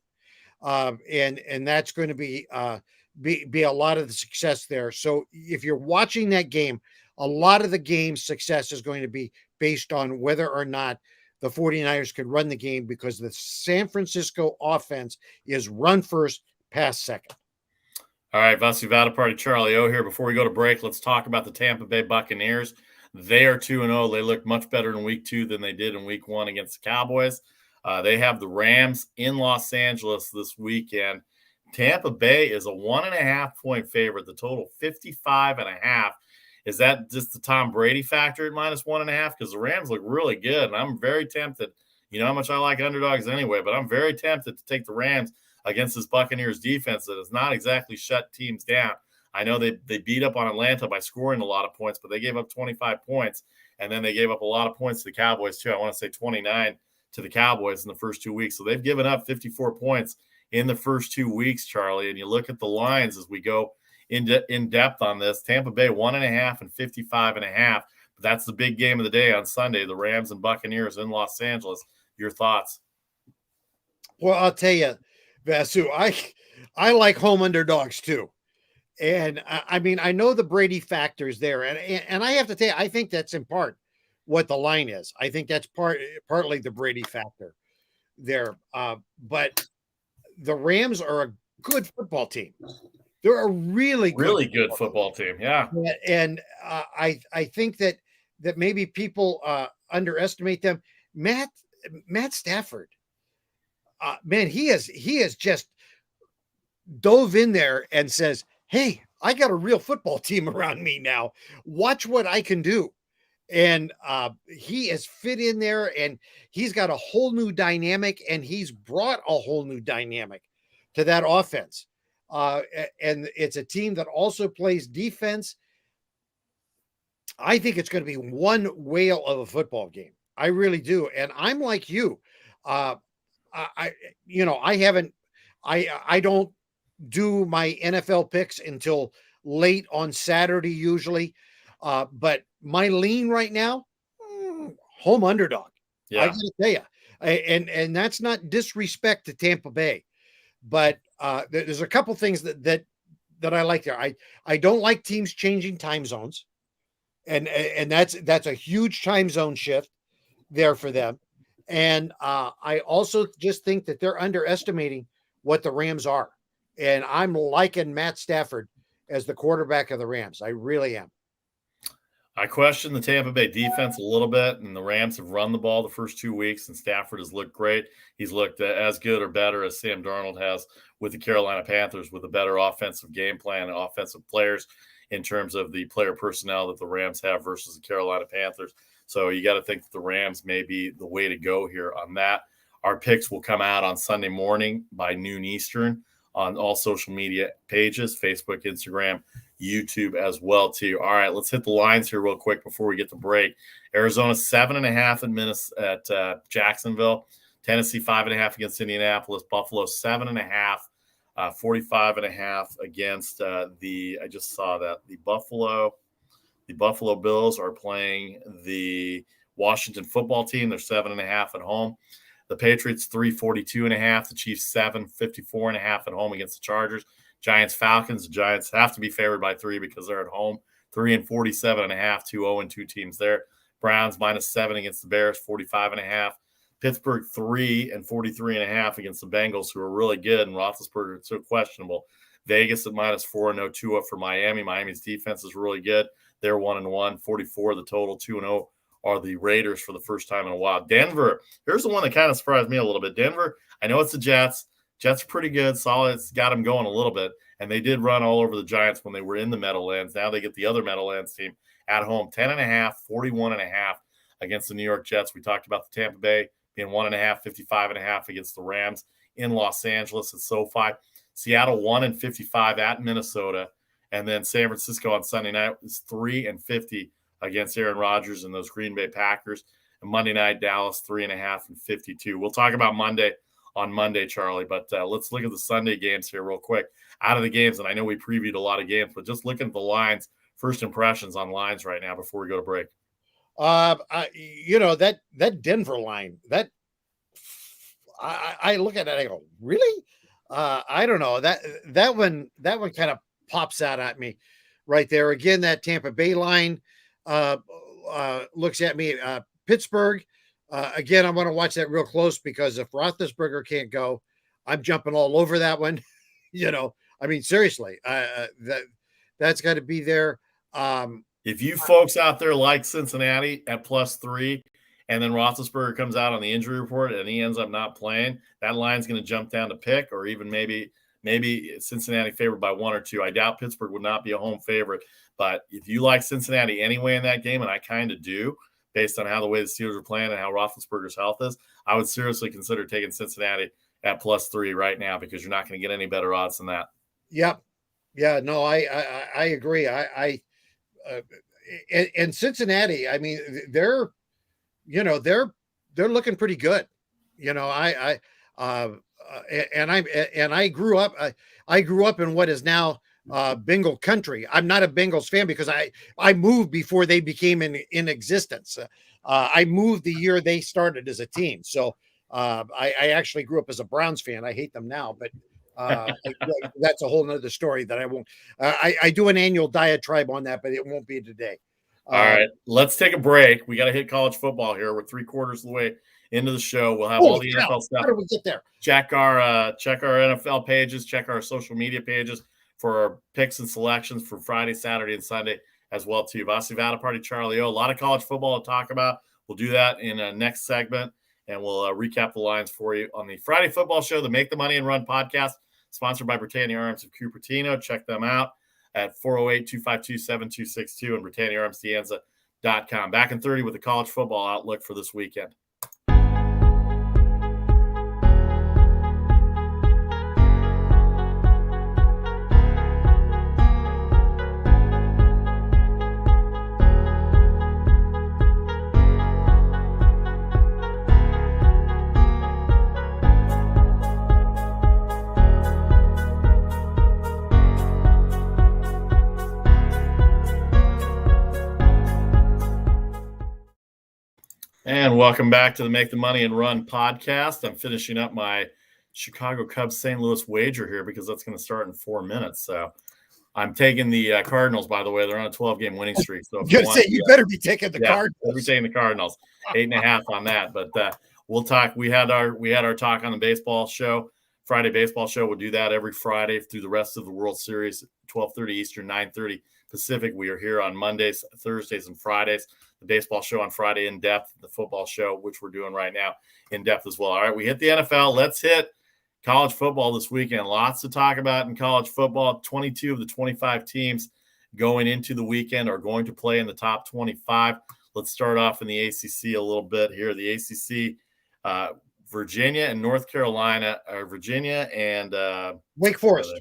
And that's going to be a lot of the success there. So if you're watching that game, a lot of the game's success is going to be based on whether or not the 49ers could run the game, because the San Francisco offense is run first, pass second. All right, Vasuvada Party, Charlie O here. Before we go to break, let's talk about the Tampa Bay Buccaneers. They are 2-0. They look much better in week 2 than they did in week 1 against the Cowboys. They have the Rams in Los Angeles this weekend. Tampa Bay is a 1.5-point favorite. The total 55.5. Is that just the Tom Brady factor at -1.5? Because the Rams look really good, and I'm very tempted. You know how much I like underdogs anyway, but I'm very tempted to take the Rams against this Buccaneers defense that has not exactly shut teams down. I know they beat up on Atlanta by scoring a lot of points, but they gave up 25 points, and then they gave up a lot of points to the Cowboys too. I want to say 29 to the Cowboys in the first 2 weeks. So they've given up 54 points in the first 2 weeks, Charlie. And you look at the lines as we go in depth on this. Tampa Bay 1.5 and 55.5. But that's the big game of the day on Sunday, the Rams and Buccaneers in Los Angeles. Your thoughts? Well, I'll tell you, Vasu, I like home underdogs too. And I mean, I know the Brady factor is there, and I have to tell you, I think that's in part what the line is. I think that's partly the Brady factor there. But the Rams are a good football team. They're a really good football team. Yeah. And I think that maybe people underestimate them. Matt Stafford, man, he has just dove in there and says, "Hey, I got a real football team around me now. Watch what I can do." And he has fit in there, and he's got a whole new dynamic, and he's brought a whole new dynamic to that offense. And it's a team that also plays defense. I think it's going to be one whale of a football game. I really do. And I'm like you. I don't do my NFL picks until late on Saturday usually. But my lean right now, home underdog. Yeah. I got to tell you, and that's not disrespect to Tampa Bay, but there's a couple things that I like there. I don't like teams changing time zones, and that's a huge time zone shift there for them. And I also just think that they're underestimating what the Rams are, and I'm liking Matt Stafford as the quarterback of the Rams. I really am. I question the Tampa Bay defense a little bit, and the Rams have run the ball the first 2 weeks, and Stafford has looked great. He's looked as good or better as Sam Darnold has with the Carolina Panthers, with a better offensive game plan and offensive players in terms of the player personnel that the Rams have versus the Carolina Panthers. So you got to think that the Rams may be the way to go here on that. Our picks will come out on Sunday morning by noon Eastern on all social media pages, Facebook, Instagram, YouTube as well too. All right, let's hit the lines here real quick before we get to break. Arizona 7.5 at Jacksonville. Tennessee 5.5 against Indianapolis. Buffalo 7.5. 45.5 against I just saw that the Buffalo Bills are playing the Washington football team. They're 7.5 at home. The Patriots 342.5. The Chiefs 754.5 at home against the Chargers. Giants Falcons. The Giants have to be favored by 3 because they're at home. 347.5. 2-0-2 teams there. Browns -7 against the Bears. 45.5. Pittsburgh 3 and 43.5 against the Bengals, who are really good, and Roethlisberger so questionable. Vegas at -4, no Tua for Miami. Miami's defense is really good. They're 1-1, 44 the total. 2-0 are the Raiders for the first time in a while. Denver, here's the one that kind of surprised me a little bit. Denver, I know it's the Jets. Jets are pretty good, solid. It's got them going a little bit, and they did run all over the Giants when they were in the Meadowlands. Now they get the other Meadowlands team at home, 10.5, 41.5 against the New York Jets. We talked about the Tampa Bay being 1.5, 55.5 against the Rams in Los Angeles at SoFi. Seattle 1-55 at Minnesota. And then San Francisco on Sunday night is 3-50 against Aaron Rodgers and those Green Bay Packers. And Monday night, Dallas 3.5 and 52. We'll talk about Monday on Monday, Charlie, but let's look at the Sunday games here real quick. Out of the games, and I know we previewed a lot of games, but just looking at the lines, first impressions on lines right now before we go to break. That Denver line, that I look at it, I go, really? I don't know, that one kind of pops out at me right there. Again, that Tampa Bay line looks at me. Pittsburgh, again, I'm going to watch that real close because if Roethlisberger can't go, I'm jumping all over that one. I mean, seriously, that's got to be there. If you folks out there like Cincinnati at +3, and then Roethlisberger comes out on the injury report and he ends up not playing, that line's going to jump down to pick, or even maybe Cincinnati favored by 1 or 2. I doubt Pittsburgh would not be a home favorite. But if you like Cincinnati anyway in that game, and I kind of do, based on how the way the Steelers are playing and how Roethlisberger's health is, I would seriously consider taking Cincinnati at +3 right now because you're not going to get any better odds than that. Yep. Yeah, no, I agree. And Cincinnati, I mean, they're looking pretty good. I grew up in what is now Bengal country. I'm not a Bengals fan because I moved before they became in existence. I moved the year they started as a team. So I actually grew up as a Browns fan. I hate them now, but that's a whole nother story that I won't. I do an annual diatribe on that, but it won't be today. All right, let's take a break. We got to hit college football here. We're 3/4 of the way into the show. We'll have all the NFL stuff. How do we get there? Check our NFL pages, check our social media pages for our picks and selections for Friday, Saturday, and Sunday as well, too. Vasi Vatapalli, Charlie O. A lot of college football to talk about. We'll do that in a next segment, and we'll recap the lines for you on the Friday football show, the Make the Money and Run podcast, sponsored by Britannia Arms of Cupertino. Check them out at 408-252-7262 and BritanniaArmsDeanza.com. Back in 30 with the college football outlook for this weekend. And welcome back to the Make the Money and Run podcast. I'm finishing up my Chicago Cubs St. Louis wager here because that's going to start in 4 minutes. So I'm taking the Cardinals, by the way. They're on a 12-game winning streak. So you better be taking the Cardinals. We'll be taking the Cardinals. 8.5 on that. But we'll talk. We had our talk on the baseball show, Friday baseball show. We'll do that every Friday through the rest of the World Series, 12:30 Eastern, 9:30 Pacific. We are here on Mondays, Thursdays, and Fridays. The baseball show on Friday in depth, the football show, which we're doing right now, in depth as well. All right, we hit the NFL. Let's hit college football this weekend. Lots to talk about in college football. 22 of the 25 teams going into the weekend are going to play in the top 25. Let's start off in the ACC a little bit here. The ACC, Virginia and North Carolina, Virginia and Wake Forest.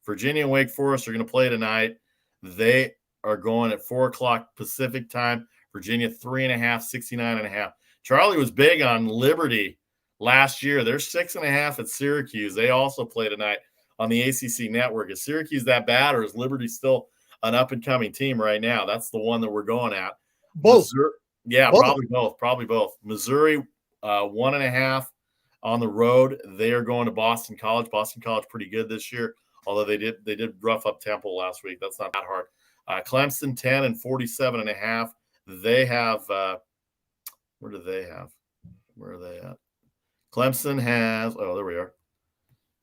Virginia and Wake Forest are going to play tonight. They are going at 4 o'clock Pacific time. Virginia 3.5, 69.5. Charlie was big on Liberty last year. They're 6.5 at Syracuse. They also play tonight on the ACC network. Is Syracuse that bad, or is Liberty still an up-and-coming team right now? That's the one that we're going at. Both. Both. Probably both. Missouri, 1.5 on the road. They are going to Boston College. Boston College pretty good this year, although they did rough up Temple last week. That's not that hard. Clemson 10 and 47.5. They have where do they have? Where are they at? Clemson has, there we are.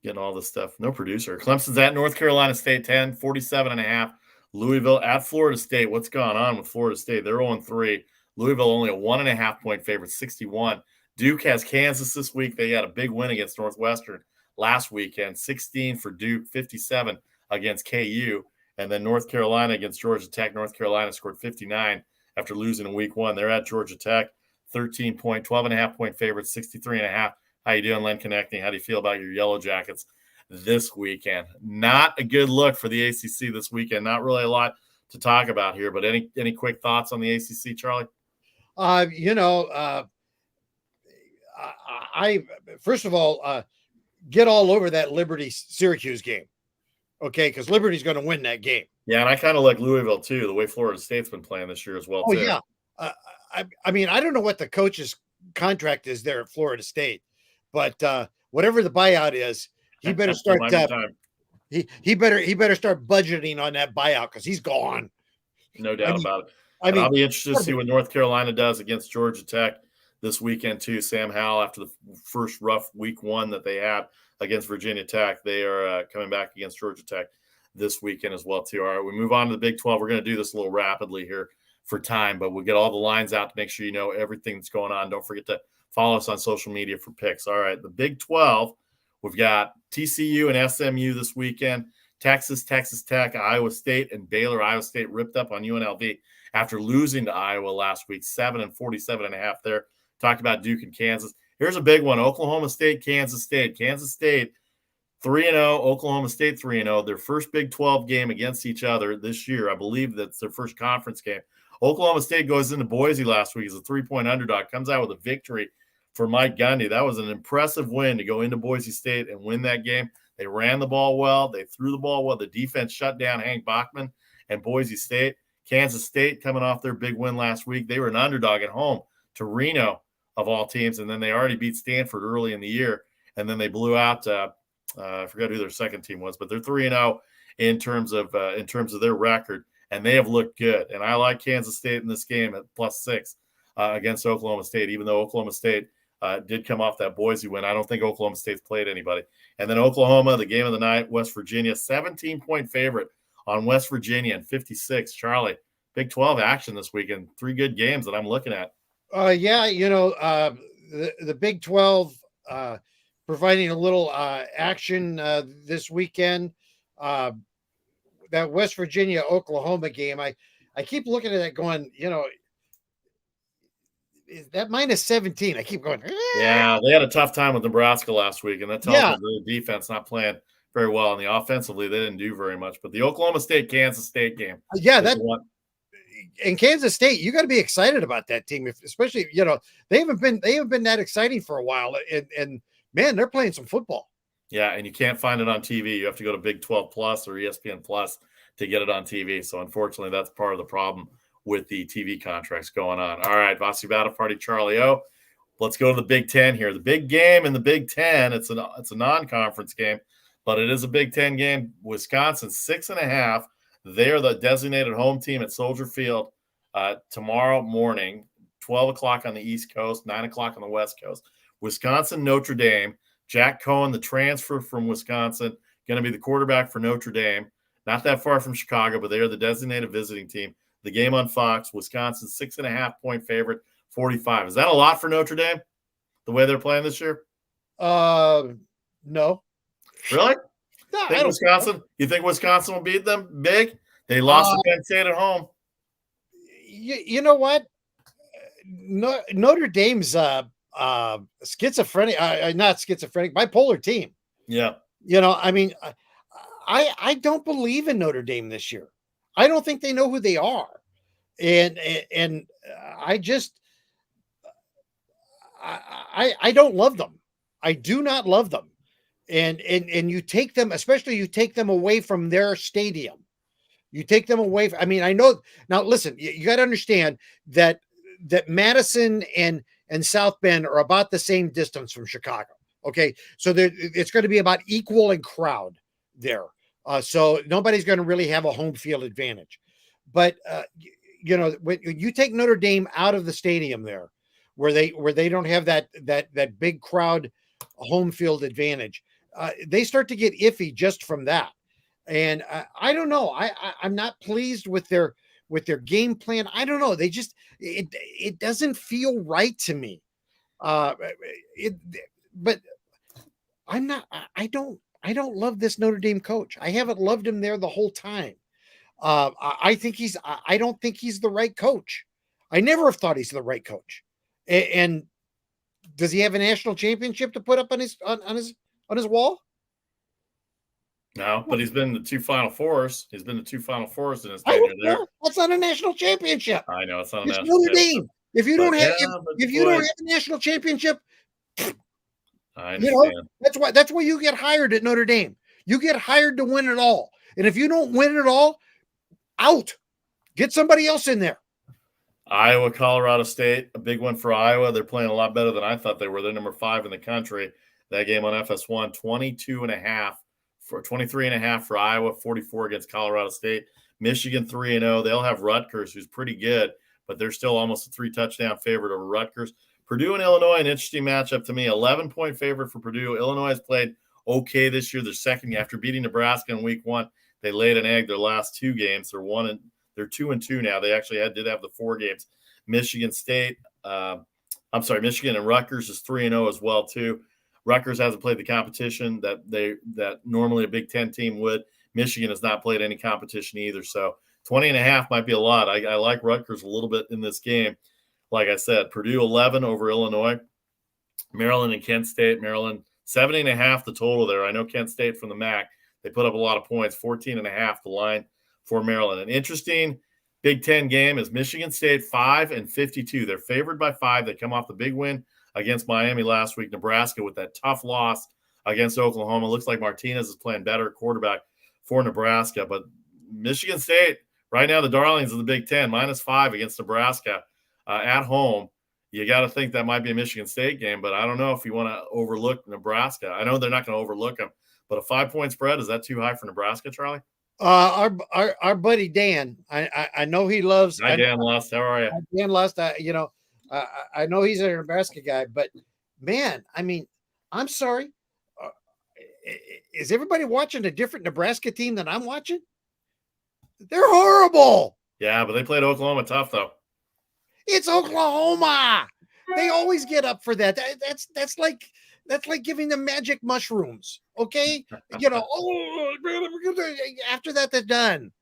Getting all this stuff. No producer. Clemson's at North Carolina State 10, 47.5. Louisville at Florida State. What's going on with Florida State? They're 0-3. Louisville only a 1.5 point favorite, 61. Duke has Kansas this week. They had a big win against Northwestern last weekend, 16 for Duke, 57 against KU. And then North Carolina against Georgia Tech. North Carolina scored 59 after losing in week 1. They're at Georgia Tech, 12.5 point favorite, 63.5. How you doing, Len Connecting? How do you feel about your Yellow Jackets this weekend? Not a good look for the ACC this weekend. Not really a lot to talk about here, but any quick thoughts on the ACC, Charlie? I first of all, get all over that Liberty-Syracuse game, okay? Because Liberty's going to win that game. Yeah, and I kind of like Louisville, too, the way Florida State's been playing this year as well, too. Yeah. I mean, I don't know what the coach's contract is there at Florida State, but whatever the buyout is, he better start he better start budgeting on that buyout because he's gone. No doubt about it. I'll be interested to see what North Carolina does against Georgia Tech this weekend, too. Sam Howell, after the first rough week 1 that they had against Virginia Tech, they are coming back against Georgia Tech this weekend as well, too. All right, we move on to the Big 12. We're going to do this a little rapidly here for time, but we'll get all the lines out to make sure you know everything that's going on. Don't forget to follow us on social media for picks. All right, the Big 12, we've got TCU and SMU this weekend, Texas, Texas Tech, Iowa State, and Baylor. Iowa State ripped up on UNLV after losing to Iowa last week, 7 and 47.5 there. Talked about Duke and Kansas. Here's a big one, Oklahoma State, Kansas State. Kansas State 3-0, Oklahoma State 3-0, their first Big 12 game against each other this year. I believe that's their first conference game. Oklahoma State goes into Boise last week as a 3-point underdog, comes out with a victory for Mike Gundy. That was an impressive win to go into Boise State and win that game. They ran the ball well. They threw the ball well. The defense shut down Hank Bachman and Boise State. Kansas State coming off their big win last week. They were an underdog at home to Reno, of all teams, and then they already beat Stanford early in the year, and then they blew out I forgot who their second team was, but they're 3-0 in terms of their record, and they have looked good. And I like Kansas State in this game at +6 against Oklahoma State, even though Oklahoma State Did come off that Boise win. I don't think Oklahoma State's played anybody. And then Oklahoma, the game of the night, West Virginia, 17-point favorite on West Virginia and 56. Charlie, Big 12 action this weekend. 3 good games that I'm looking at. Yeah, the Big 12 providing a little action this weekend. That West Virginia Oklahoma game, I keep looking at that going, that minus 17. I keep going. Yeah, they had a tough time with Nebraska last week, and that tells me the defense not playing very well. And the offensively, they didn't do very much. But the Oklahoma State Kansas State game, in Kansas State, you got to be excited about that team, especially they haven't been that exciting for a while, and man, they're playing some football. Yeah, and you can't find it on TV. You have to go to Big 12 Plus or ESPN Plus to get it on TV. So unfortunately, that's part of the problem with the TV contracts going on. All right, Vasi Battle Party, Charlie O. Let's go to the Big Ten here. The big game in the Big Ten. It's a non-conference game, but it is a Big Ten game. Wisconsin 6.5. They're the designated home team at Soldier Field tomorrow morning, 12 o'clock on the East Coast, 9 o'clock on the West Coast. Wisconsin, Notre Dame. Jack Cohen, the transfer from Wisconsin, going to be the quarterback for Notre Dame. Not that far from Chicago, but they are the designated visiting team. The game on Fox, Wisconsin 6.5-point favorite, 45. Is that a lot for Notre Dame, the way they're playing this year? No. Really? No, You think Wisconsin will beat them big? They lost to Penn State at home. You know what? Notre Dame's schizophrenic, not schizophrenic, bipolar team. Yeah. I don't believe in Notre Dame this year. I don't think they know who they are. And I just, I don't love them. I do not love them. And you take them, especially you take them away from their stadium. You take them away. I know now, listen, you got to understand that Madison and South Bend are about the same distance from Chicago. Okay. So it's going to be about equal in crowd there. So nobody's going to really have a home field advantage. But, when you take Notre Dame out of the stadium there, where they don't have that big crowd home field advantage, they start to get iffy just from that. And I don't know. I'm not pleased with their game plan. I don't know. They just it doesn't feel right to me. But I'm not. I don't love this Notre Dame coach. I haven't loved him there the whole time. I don't think he's the right coach. I never have thought he's the right coach. And does he have a national championship to put up on his wall? No, but he's been to 2 Final Fours. He's been to 2 Final Fours in his tenure there. That's not a national championship. I know it's not a it's national Notre Dame. If you don't have a national championship, I understand. That's why you get hired at Notre Dame. You get hired to win it all. And if you don't win it all, out. Get somebody else in there. Iowa, Colorado State, a big one for Iowa. They're playing a lot better than I thought they were. They're number 5 in the country. That game on FS1, 23.5 for Iowa, 44 against Colorado State. Michigan 3-0. They'll have Rutgers, who's pretty good, but they're still almost a 3-touchdown favorite over Rutgers. Purdue and Illinois, an interesting matchup to me. 11-point favorite for Purdue. Illinois has played okay this year. They're second after beating Nebraska in week 1. They laid an egg their last 2 games. They're 2-2 now. They actually did have the 4 games. Michigan and Rutgers is 3-0 as well too. Rutgers hasn't played the competition that normally a Big Ten team would. Michigan has not played any competition either. So 20.5 might be a lot. I like Rutgers a little bit in this game. Like I said, Purdue 11 over Illinois. Maryland and Kent State. Maryland 70.5 the total there. I know Kent State from the MAC. They put up a lot of points. 14.5 the line for Maryland. An interesting Big Ten game is Michigan State 5-52. They're favored by 5. They come off the big win against Miami last week. Nebraska with that tough loss against Oklahoma. Looks like Martinez is playing better quarterback for Nebraska. But Michigan State, right now, the darlings of the Big Ten, -5 against Nebraska at home. You got to think that might be a Michigan State game, but I don't know if you want to overlook Nebraska. I know they're not going to overlook them, but a 5-point spread, is that too high for Nebraska, Charlie? Our buddy Dan, I know he loves. Hi, Dan Lust. How are you? Dan Lust. I know he's a Nebraska guy, but man, I mean, I'm sorry. Uh, is everybody watching a different Nebraska team than I'm watching? They're horrible. Yeah, but they played Oklahoma tough, though. It's Oklahoma. They always get up for that. That's like giving them magic mushrooms. Okay, after that they're done.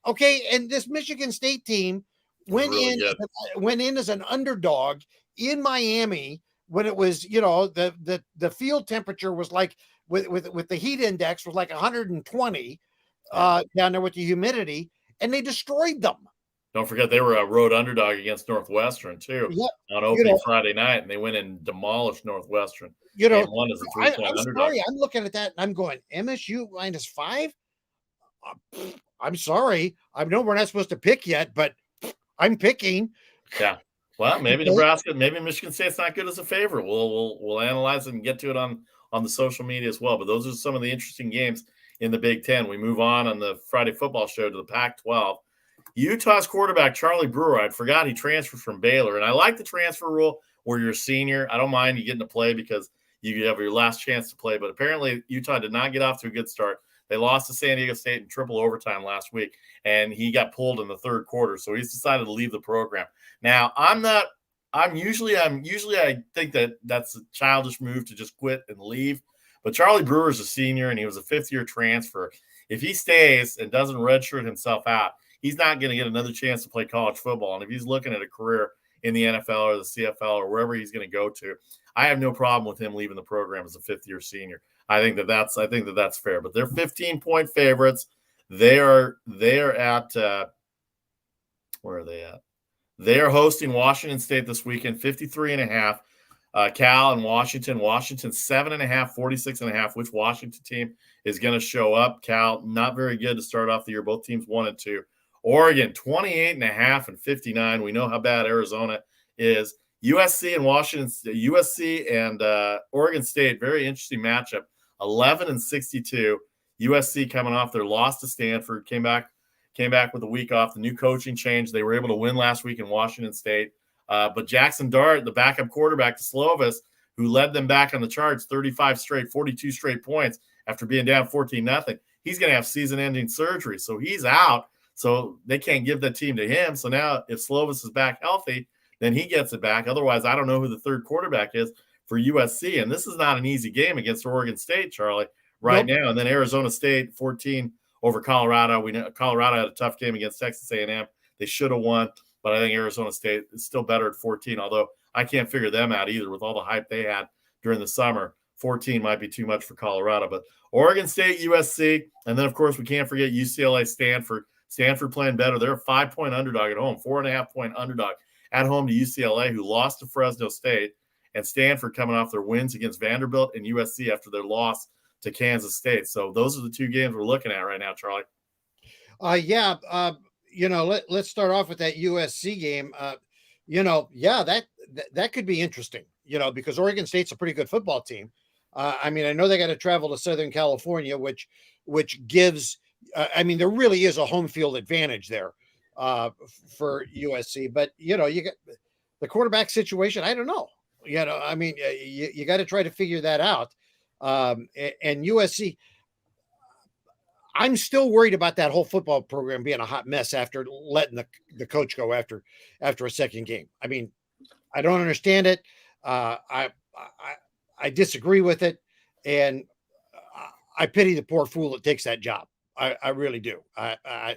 Okay, and this Michigan State team went in as an underdog in Miami when it was, the field temperature was like with the heat index was like 120 down there with the humidity, and they destroyed them. Don't forget they were a road underdog against Northwestern too on opening Friday night, and they went and demolished Northwestern. One as a 3-point underdog. Sorry, I'm looking at that and I'm going MSU -5. I'm sorry. I know we're not supposed to pick yet, but I'm picking. Yeah. Well, maybe Nebraska, maybe Michigan State's not good as a favorite. We'll analyze it and get to it on the social media as well. But those are some of the interesting games in the Big Ten. We move on the Friday football show to the Pac-12. Utah's quarterback, Charlie Brewer, I forgot he transferred from Baylor. And I like the transfer rule where you're a senior. I don't mind you getting to play because you have your last chance to play. But apparently Utah did not get off to a good start. They lost to San Diego State in triple overtime last week, and he got pulled in the third quarter. So he's decided to leave the program. Now, I think that's a childish move to just quit and leave. But Charlie Brewer's a senior, and he was a fifth-year transfer. If he stays and doesn't redshirt himself out, he's not going to get another chance to play college football. And if he's looking at a career in the NFL or the CFL or wherever he's going to go to, I have no problem with him leaving the program as a fifth-year senior. I think that's fair. But they're 15-point favorites. They are at where are they at? They are hosting Washington State this weekend, 53.5. Cal and Washington. Washington 7.5, 46.5. Which Washington team is going to show up? Cal, not very good to start off the year. Both teams 1-2. Oregon 28.5 and 59. We know how bad Arizona is. USC and Oregon State, very interesting matchup. 11 and 62. USC coming off their loss to Stanford, came back with a week off. The new coaching change. They were able to win last week in Washington State. But Jackson Dart, the backup quarterback to Slovis, who led them back on the charts, 42 straight points after being down 14-0. He's going to have season-ending surgery, so he's out. So they can't give that team to him. So now if Slovis is back healthy, then he gets it back. Otherwise, I don't know who the third quarterback is for USC. And this is not an easy game against Oregon State, Charlie, right now. And then Arizona State, 14 over Colorado. We know Colorado had a tough game against Texas A&M. They should have won, but I think Arizona State is still better at 14, although I can't figure them out either with all the hype they had during the summer. 14 might be too much for Colorado. But Oregon State, USC, and then, of course, we can't forget UCLA, Stanford. Stanford playing better. They're a 5-point underdog at home, 4.5-point underdog at home to UCLA, who lost to Fresno State, and Stanford coming off their wins against Vanderbilt and USC after their loss to Kansas State. So those are the two games we're looking at right now, Charlie. Let's start off with that USC game. That could be interesting, because Oregon State's a pretty good football team. I know they got to travel to Southern California, which gives, there really is a home field advantage there for USC. But, you got the quarterback situation. I don't know. You got to try to figure that out. And USC, I'm still worried about that whole football program being a hot mess after letting the coach go after a second game. I don't understand it. I disagree with it, and I pity the poor fool that takes that job. I really do. I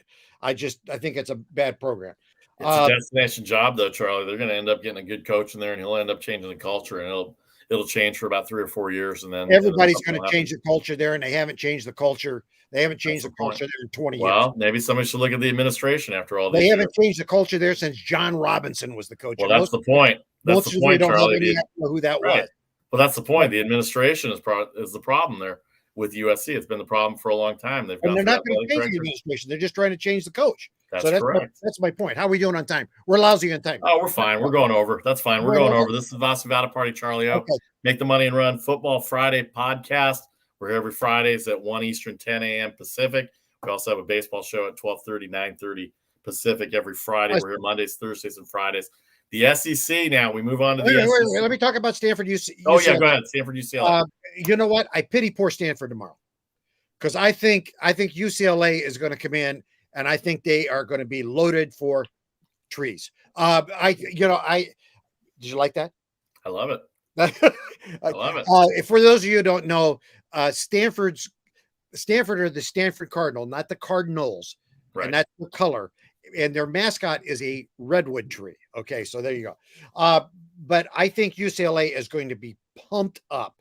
think it's a bad program. It's a destination job, though, Charlie. They're going to end up getting a good coach in there, and he'll end up changing the culture, and it'll change for about 3 or 4 years, and then everybody's going to change the culture there, and they haven't changed the culture. They haven't changed the culture there in 20 years. Well, maybe somebody should look at the administration after all. They haven't changed the culture there since John Robinson was the coach. Well, that's the point. That's the point, Charlie. Don't have any who that was. Well, that's the point. The administration is the problem there with USC. It's been the problem for a long time. They're not going to change the administration. They're just trying to change the coach. That's correct. That's my point. How are we doing on time? We're lousy on time. Oh, we're fine. We're going over. That's fine. We're going over. This is the Vasavada Party, Charlie O. Okay. Make the Money and Run Football Friday podcast. We're every Fridays at 1 Eastern, 10 a.m. Pacific. We also have a baseball show at 12:30, 9:30 Pacific every Friday. We're here Mondays, Thursdays, and Fridays. The SEC now. We move on to Wait, the wait, wait, SEC. let me talk about Stanford UCLA. Oh, yeah, go ahead. Stanford, UCLA. You know what? I pity poor Stanford tomorrow because I think UCLA is going to come in and I think they are going to be loaded for trees. Did you like that? I love it. I love it. For those of you who don't know, Stanford are the Stanford Cardinal, not the Cardinals, right. And that's the color. And their mascot is a redwood tree. Okay, so there you go. But I think UCLA is going to be pumped up.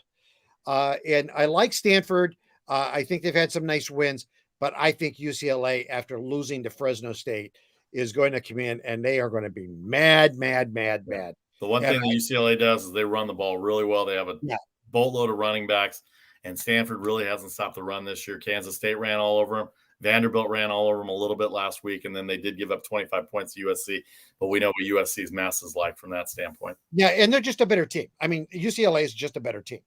And I like Stanford. I think they've had some nice wins, but I think UCLA, after losing to Fresno State, is going to come in and they are going to be mad. The one thing that UCLA does is they run the ball really well. They have a boatload of running backs, and Stanford really hasn't stopped the run this year. Kansas State ran all over them. Vanderbilt ran all over them a little bit last week, and then they did give up 25 points to USC. But we know what USC's mess is like from that standpoint. Yeah, and they're just a better team. I mean, UCLA is just a better team.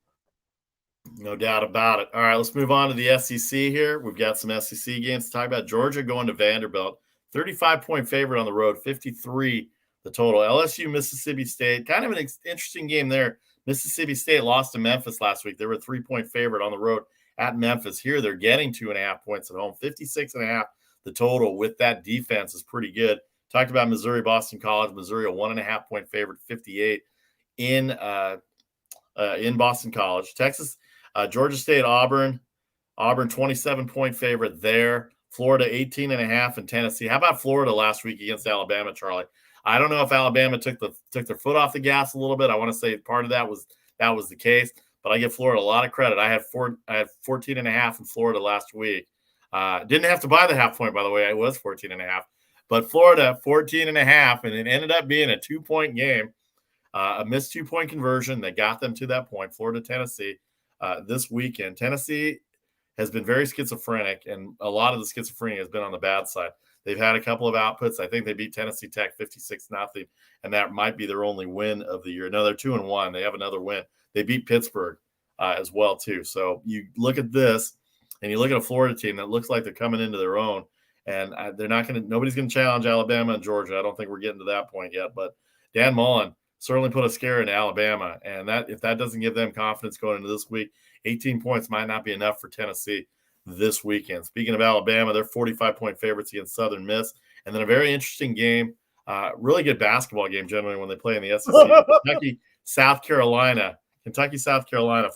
No doubt about it. All right, let's move on to the SEC here. We've got some SEC games to talk about. Georgia going to Vanderbilt. 35-point favorite on the road, 53 the total. LSU, Mississippi State, kind of an interesting game there. Mississippi State lost to Memphis last week. They were a 3-point favorite on the road at Memphis. Here they're getting 2.5 points at home, 56.5 the total with that defense is pretty good. Talked about Missouri, Boston College. Missouri, a 1.5-point favorite, 58 in Boston College. Texas, Georgia State, Auburn, 27-point favorite there. Florida, 18.5 in Tennessee. How about Florida last week against Alabama, Charlie? I don't know if Alabama took their foot off the gas a little bit. I want to say part of that was the case, but I give Florida a lot of credit. I had 14.5 in Florida last week. Didn't have to buy the half point, by the way. I was 14.5, but Florida 14.5, and it ended up being a 2-point game, a missed 2-point conversion that got them to that point. Florida, Tennessee this weekend. Tennessee has been very schizophrenic, and a lot of the schizophrenia has been on the bad side. They've had a couple of outputs. I think they beat Tennessee Tech 56-0, and that might be their only win of the year. No, they're 2-1. They have another win. They beat Pittsburgh as well, too. So you look at this, and you look at a Florida team that looks like they're coming into their own, and nobody's going to challenge Alabama and Georgia. I don't think we're getting to that point yet, but Dan Mullen certainly put a scare into Alabama, and that if that doesn't give them confidence going into this week, 18 points might not be enough for Tennessee this weekend. Speaking of Alabama, they're 45-point favorites against Southern Miss. And then a very interesting game, really good basketball game generally when they play in the SEC. Kentucky, South Carolina,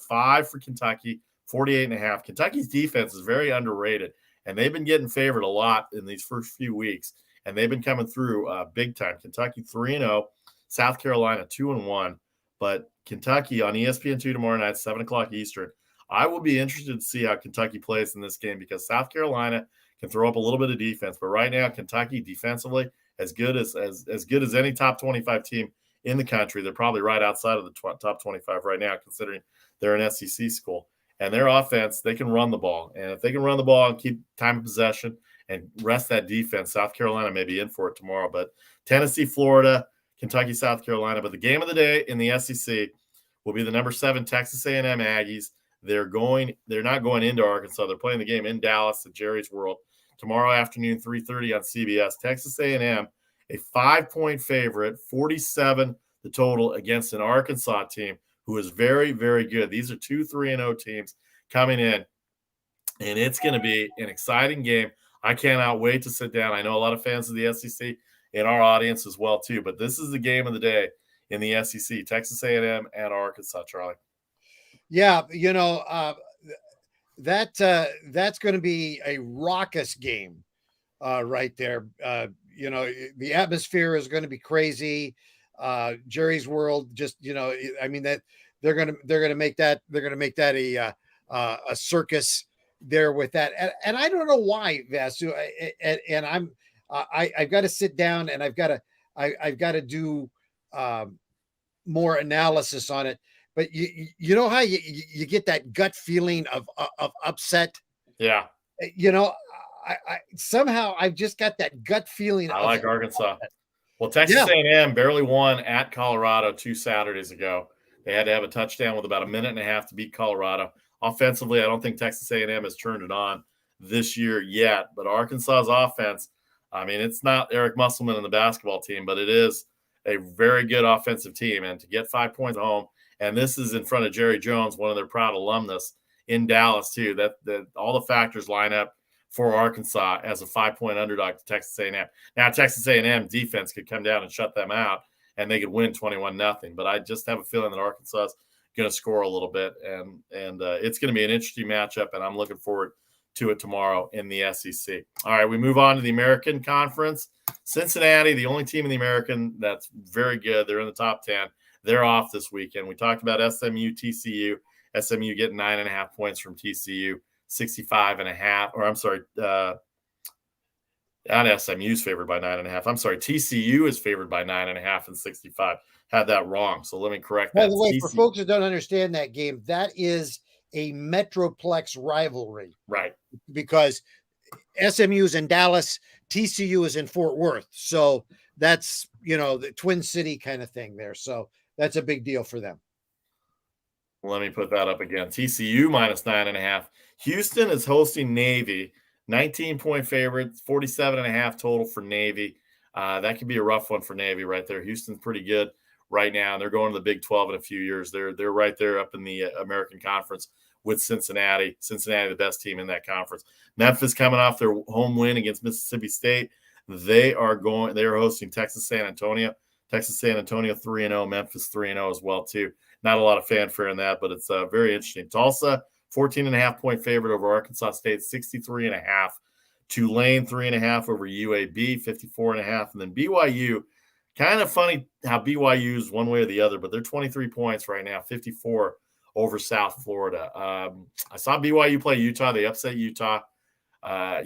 5 for Kentucky, 48.5. Kentucky's defense is very underrated, and they've been getting favored a lot in these first few weeks, and they've been coming through big time. Kentucky 3-0, South Carolina 2-1. But Kentucky on ESPN2 tomorrow night, 7 o'clock Eastern. I will be interested to see how Kentucky plays in this game because South Carolina can throw up a little bit of defense. But right now, Kentucky defensively, as good as any top 25 team in the country. They're probably right outside of the top 25 right now, considering they're an SEC school. And their offense, they can run the ball. And if they can run the ball and keep time of possession and rest that defense, South Carolina may be in for it tomorrow. But Tennessee, Florida, Kentucky, South Carolina. But the game of the day in the SEC will be the number 7 Texas A&M Aggies. They're not going into Arkansas. They're playing the game in Dallas at Jerry's World tomorrow afternoon, 3:30 on CBS. Texas A&M, a 5-point favorite, 47 the total against an Arkansas team who is very, very good. These are 2 3-0 teams coming in, and it's going to be an exciting game. I cannot wait to sit down. I know a lot of fans of the SEC in our audience as well too, but this is the game of the day in the SEC, Texas A&M and Arkansas, Charlie. Yeah, that's going to be a raucous game right there. The atmosphere is going to be crazy. Jerry's World, just I mean that they're going to make that a circus there with that, and I don't know why, Vasu, and I've got to sit down and I've got to do more analysis on it. But you know how you get that gut feeling of upset? Yeah. I somehow I've just got that gut feeling. I like Arkansas. Well, Texas A&M barely won at Colorado 2 Saturdays ago. They had to have a touchdown with about a minute and a half to beat Colorado. Offensively, I don't think Texas A&M has turned it on this year yet. But Arkansas's offense, I mean, it's not Eric Musselman and the basketball team, but it is a very good offensive team. And to get 5 points at home, and this is in front of Jerry Jones, one of their proud alumnus in Dallas too, that all the factors line up for Arkansas as a 5-point underdog to Texas A&M. Now, Texas A&M defense could come down and shut them out, and they could win 21-0. But I just have a feeling that Arkansas is going to score a little bit, and it's going to be an interesting matchup, and I'm looking forward to it tomorrow in the SEC. All right, we move on to the American Conference. Cincinnati, the only team in the American that's very good. They're in the top 10. They're off this weekend. We talked about SMU, TCU. SMU getting 9.5 points from TCU, 65.5. Or I'm sorry, not SMU is favored by 9.5. I'm sorry, TCU is favored by 9.5 and 65. Had that wrong, so let me correct that. By the way, for folks that don't understand that game, that is a Metroplex rivalry, right? Because SMU is in Dallas, TCU is in Fort Worth, so that's the Twin City kind of thing there. So that's a big deal for them. Let me put that up again. TCU minus 9.5. Houston is hosting Navy, 19-point favorite, 47.5 total for Navy. That could be a rough one for Navy right there. Houston's pretty good right now, and they're going to the Big 12 in a few years. They're right there up in the American Conference with Cincinnati. Cincinnati, the best team in that conference. Memphis coming off their home win against Mississippi State. They are hosting Texas San Antonio. Texas San Antonio 3-0, Memphis 3-0 as well too. Not a lot of fanfare in that, but it's very interesting. Tulsa, 14.5-point favorite over Arkansas State, 63.5. Tulane, 3.5 over UAB, 54.5. And then BYU, kind of funny how BYU is one way or the other, but they're 23 points right now, 54 over South Florida. I saw BYU play Utah. They upset Utah.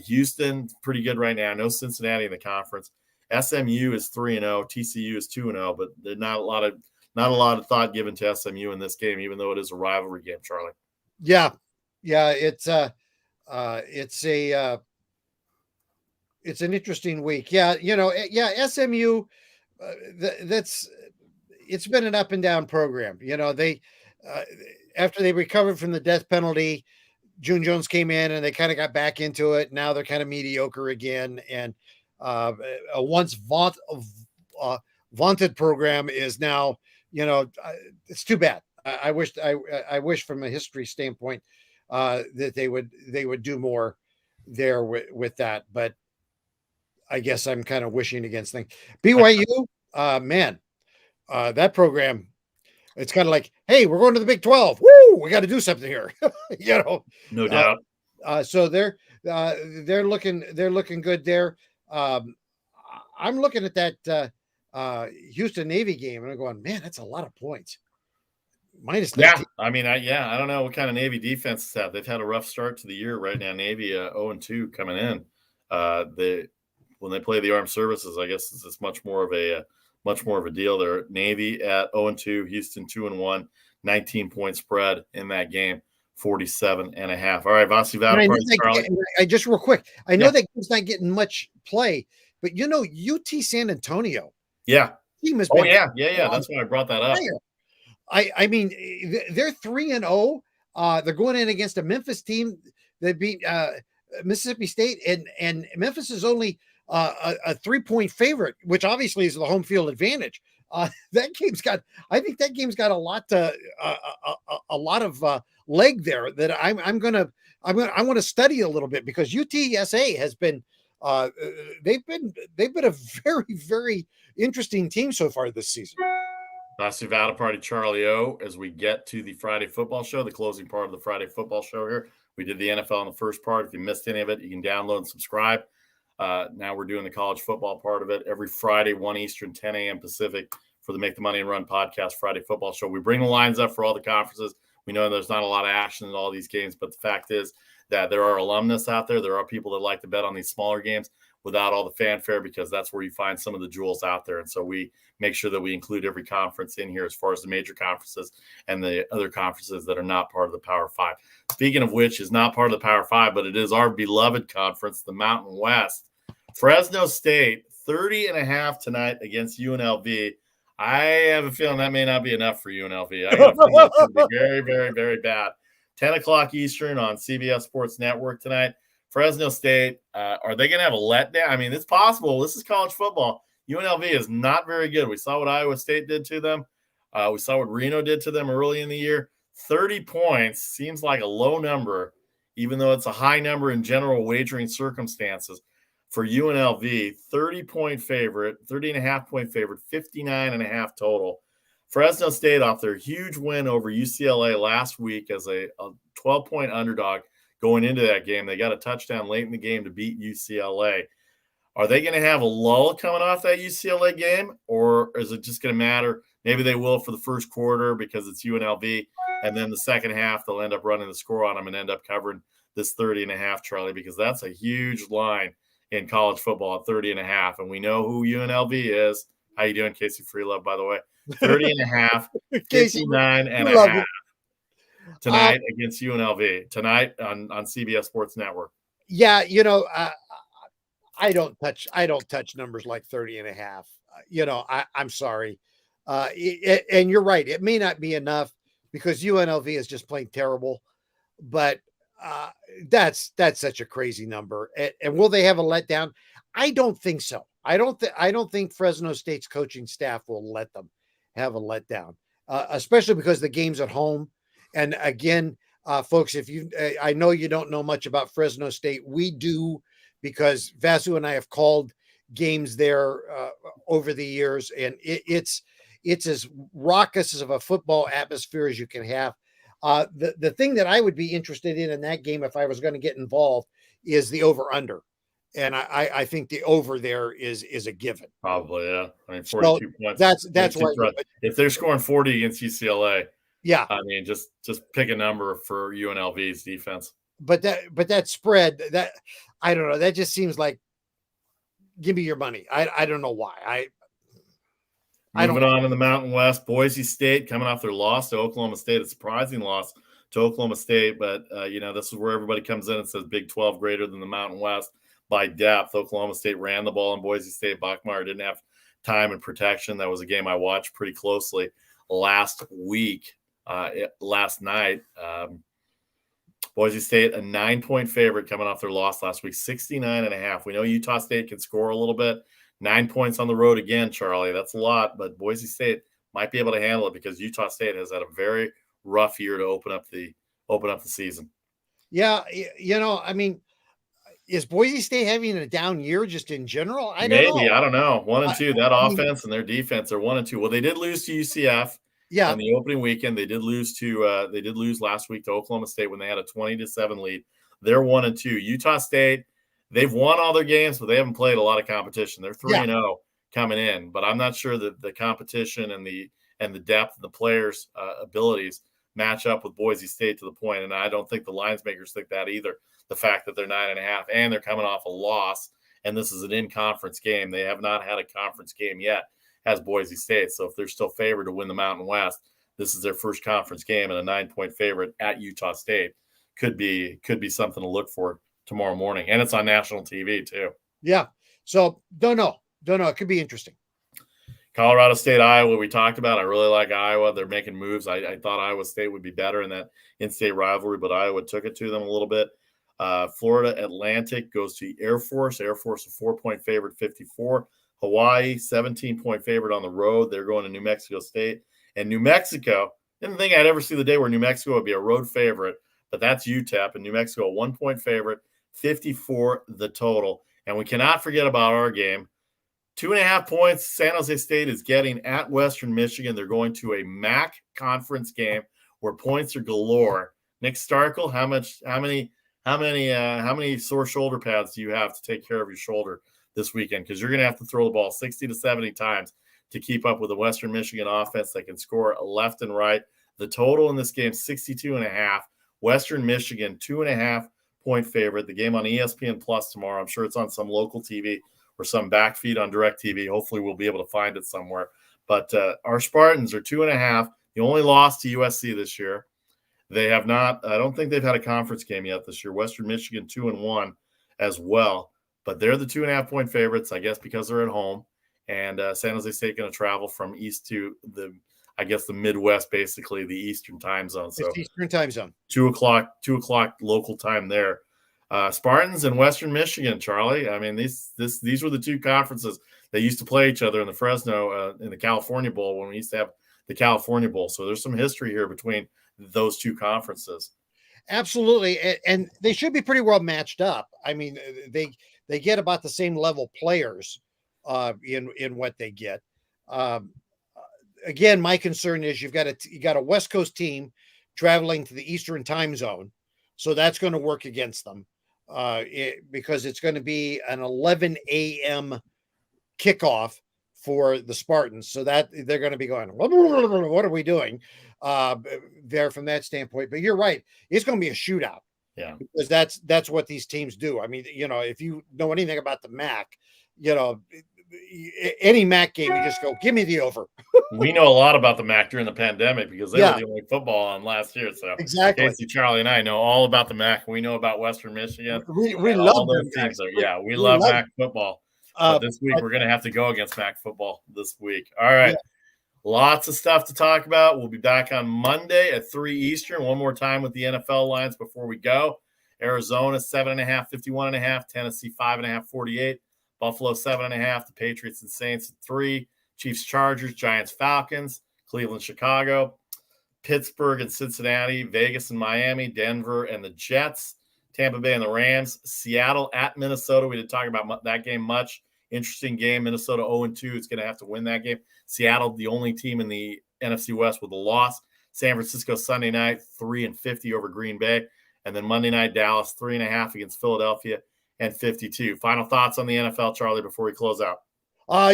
Houston, pretty good right now. No Cincinnati in the conference. SMU is 3-0. TCU is 2-0, but there's not a lot of thought given to SMU in this game, even though it is a rivalry game, Charlie. Yeah. It's an interesting week. SMU. It's been an up and down program. They after they recovered from the death penalty, June Jones came in and they kind of got back into it. Now they're kind of mediocre again, and a once vaunted program is now. It's too bad. I wish from a history standpoint that they would do more there with that, but I guess I'm kind of wishing against things. BYU, that program, it's kind of like, hey, we're going to the Big 12. Woo, we got to do something here. No doubt. So they're looking good there. I'm looking at that Houston Navy game and I'm going, man, that's a lot of points. Minus 19. Yeah. I don't know what kind of Navy defenses have. They've had a rough start to the year right now. Navy 0-2 coming in. When they play the armed services, I guess it's much more of a deal there. Navy at 0-2, Houston 2-1, 19-point spread in that game, 47.5. All right, Vasi Vataparte, Charlie. I just real quick. I know that game's not getting much play, but UT San Antonio. Yeah. Team has been that's why I brought that up. I mean, they're 3-0. They're going in against a Memphis team that beat Mississippi State, and Memphis is only a 3-point favorite, which obviously is the home field advantage. I think that game's got a lot of leg there that I want to study a little bit, because UTSA has been they've been a very, very interesting team so far this season. Vasi Vataparte, Charlie O, as we get to the Friday football show, the closing part of the Friday football show here. We did the NFL in the first part. If you missed any of it, you can download and subscribe. Now we're doing the college football part of it every Friday, 1 Eastern, 10 a.m. Pacific, for the Make the Money and Run podcast Friday football show. We bring the lines up for all the conferences. We know there's not a lot of action in all these games, but the fact is that there are alumnus out there. There are people that like to bet on these smaller games without all the fanfare, because that's where you find some of the jewels out there. And so we make sure that we include every conference in here as far as the major conferences and the other conferences that are not part of the Power Five. Speaking of which, is not part of the Power Five, but it is our beloved conference, the Mountain West. Fresno State, 30.5 tonight against UNLV. I have a feeling that may not be enough for UNLV. I got a feeling it's going to be very, very, very bad. 10 o'clock Eastern on CBS Sports Network tonight. Fresno State, are they going to have a letdown? I mean, it's possible. This is college football. UNLV is not very good. We saw what Iowa State did to them. We saw what Reno did to them early in the year. 30 points seems like a low number, even though it's a high number in general wagering circumstances. For UNLV, 30-point favorite, 30.5-point favorite, 59.5 total. Fresno State off their huge win over UCLA last week as a 12-point underdog going into that game. They got a touchdown late in the game to beat UCLA. Are they going to have a lull coming off that UCLA game, or is it just going to matter? Maybe they will for the first quarter because it's UNLV, and then the second half they'll end up running the score on them and end up covering this 30.5, Charlie, because that's a huge line in college football at 30.5, and we know who UNLV is. How you doing, Casey Freelove, by the way? 30.5, 59.5 tonight against UNLV tonight on CBS Sports Network. Yeah, I don't touch numbers like 30.5. I'm sorry. And you're right. It may not be enough because UNLV is just plain terrible, but that's such a crazy number. And will they have a letdown? I don't think so. I don't think Fresno State's coaching staff will let them have a letdown, especially because the game's at home. And again, folks, I know you don't know much about Fresno State. We do, because Vasu and I have called games there over the years, and it's as raucous of a football atmosphere as you can have. The thing that I would be interested in that game, if I was going to get involved, is the over/under, and I think the over there is a given. Probably, yeah. I mean, 42 points. That's why. If they're scoring 40 against UCLA, yeah, I mean, just pick a number for UNLV's defense. But that spread, that I don't know, that just seems like, give me your money. I don't know why. Moving on in the Mountain West, Boise State coming off their loss to Oklahoma State, a surprising loss to Oklahoma State, but this is where everybody comes in and says Big 12 greater than the Mountain West by depth. Oklahoma State ran the ball, and Boise State, Bachmeier didn't have time and protection. That was a game I watched pretty closely last night. Boise State, a 9-point favorite coming off their loss last week, 69.5. We know Utah State can score a little bit. 9 points on the road again, Charlie. That's a lot, but Boise State might be able to handle it because Utah State has had a very rough year to open up the season. Yeah, I mean, is Boise State having a down year just in general? I don't know. 1-2. That offense and their defense are 1-2. Well, they did lose to UCF. Yeah. On the opening weekend, they did lose last week to Oklahoma State when they had a 20-7 lead. They're 1-2. Utah State, they've won all their games, but they haven't played a lot of competition. They're 3-0 coming in, but I'm not sure that the competition and the depth of the players' abilities match up with Boise State to the point, and I don't think the lines makers think that either. The fact that they're 9.5 and they're coming off a loss, and this is an in-conference game. They have not had a conference game yet as Boise State. So if they're still favored to win the Mountain West, this is their first conference game, and a 9-point favorite at Utah State could be something to look for tomorrow morning. And it's on national TV too. Yeah. So don't know. It could be interesting. Colorado State, Iowa, we talked about. I really like Iowa. They're making moves. I thought Iowa State would be better in that in-state rivalry, but Iowa took it to them a little bit. Florida Atlantic goes to Air Force. Air Force, a 4-point favorite, 54. Hawaii, 17-point favorite on the road. They're going to New Mexico State. And New Mexico, didn't think I'd ever see the day where New Mexico would be a road favorite, but that's UTEP. And New Mexico, a 1-point favorite, 54 the total. And we cannot forget about our game. 2.5 points San Jose State is getting at Western Michigan. They're going to a MAC conference game where points are galore. Nick Starkel, how many sore shoulder pads do you have to take care of your shoulder this weekend? Because you're going to have to throw the ball 60 to 70 times to keep up with the Western Michigan offense that can score left and right. The total in this game, 62.5. Western Michigan, 2.5-point favorite. The game on ESPN Plus tomorrow. I'm sure it's on some local TV or some backfeed on DirecTV. Hopefully we'll be able to find it somewhere. But our Spartans are 2.5. The only loss to USC this year. They have not. I don't think they've had a conference game yet this year. Western Michigan 2-1 as well. But they're the 2.5-point favorites, I guess, because they're at home. And San Jose State going to travel from east to the Midwest, basically the Eastern time zone. So it's Eastern time zone. 2:00 local time there. Spartans and Western Michigan, Charlie. I mean, these were the two conferences they used to play each other in the Fresno in the California Bowl when we used to have the California Bowl. So there's some history here between those two conferences. Absolutely, and they should be pretty well matched up. I mean, they get about the same level players in what they get. Again, my concern is you got a West Coast team traveling to the Eastern time zone, so that's going to work against them because it's going to be an 11 a.m. kickoff for the Spartans, so that they're going to be going, what are we doing there from that standpoint? But you're right, it's going to be a shootout. Yeah, because that's what these teams do. I mean, if you know anything about the MAC, any MAC game, you just go, give me the over. We know a lot about the MAC during the pandemic because they were the only football on last year. So exactly, Casey, Charlie, and I know all about the MAC. We know about Western Michigan. We love all those teams. We love MAC football. But this week we're going to have to go against MAC football this week. All right. Yeah. Lots of stuff to talk about. We'll be back on Monday at 3 Eastern. One more time with the NFL lines before we go. Arizona 7.5, 51.5. Tennessee 5.5, 48. Buffalo 7.5. The Patriots and Saints at 3. Chiefs, Chargers, Giants, Falcons. Cleveland, Chicago. Pittsburgh and Cincinnati. Vegas and Miami. Denver and the Jets. Tampa Bay and the Rams. Seattle at Minnesota. We didn't talk about that game much. Interesting game. Minnesota 0-2. It's going to have to win that game. Seattle, the only team in the NFC West with a loss. San Francisco Sunday night, 3-50 over Green Bay. And then Monday night, Dallas, 3.5 against Philadelphia and 52. Final thoughts on the NFL, Charlie, before we close out.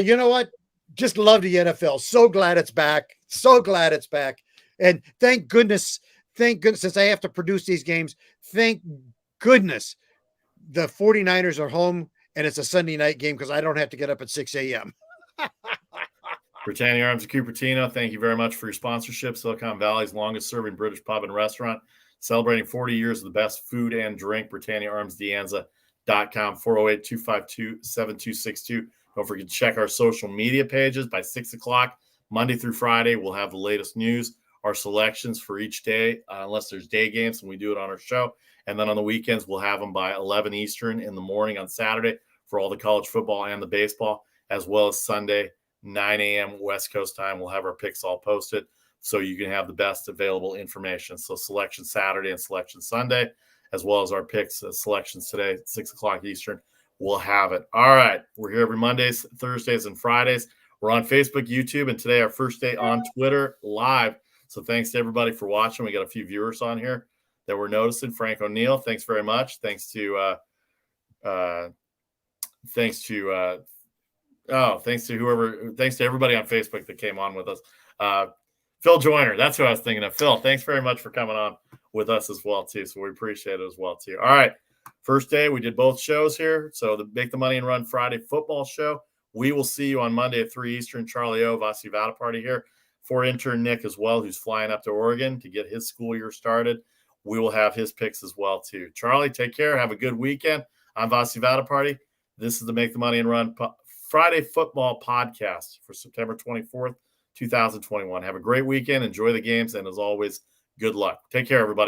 You know what? Just love the NFL. So glad it's back. So glad it's back. And thank goodness, since I have to produce these games, thank goodness the 49ers are home and it's a Sunday night game because I don't have to get up at 6 a.m. Britannia Arms of Cupertino, thank you very much for your sponsorship. Silicon Valley's longest-serving British pub and restaurant, celebrating 40 years of the best food and drink. BritanniaArmsDeanza.com, 408-252-7262. Don't forget to check our social media pages by 6 o'clock, Monday through Friday. We'll have the latest news, our selections for each day, unless there's day games, and we do it on our show. And then on the weekends, we'll have them by 11 Eastern in the morning on Saturday for all the college football and the baseball, as well as Sunday, 9 a.m. West Coast time. We'll have our picks all posted so you can have the best available information. So selection Saturday and selection Sunday, as well as our picks, selections today, 6 o'clock Eastern. We'll have it. All right. We're here every Mondays, Thursdays, and Fridays. We're on Facebook, YouTube, and today our first day on Twitter live. So thanks to everybody for watching. We got a few viewers on here that we're noticing. Frank O'Neill, thanks very much. Thanks to everybody on Facebook that came on with us. Phil Joyner, that's who I was thinking of. Phil, thanks very much for coming on with us as well too. So we appreciate it as well too. All right, first day we did both shows here. So the Make the Money and Run Friday football show. We will see you on Monday at 3 Eastern. Charlie O, Vasi Vadaparty here for intern Nick as well, who's flying up to Oregon to get his school year started. We will have his picks as well too. Charlie, take care. Have a good weekend. I'm Vasi Vadaparty. This is the Make the Money and Run Friday football podcast for September 24th, 2021. Have a great weekend. Enjoy the games. And as always, good luck. Take care, everybody.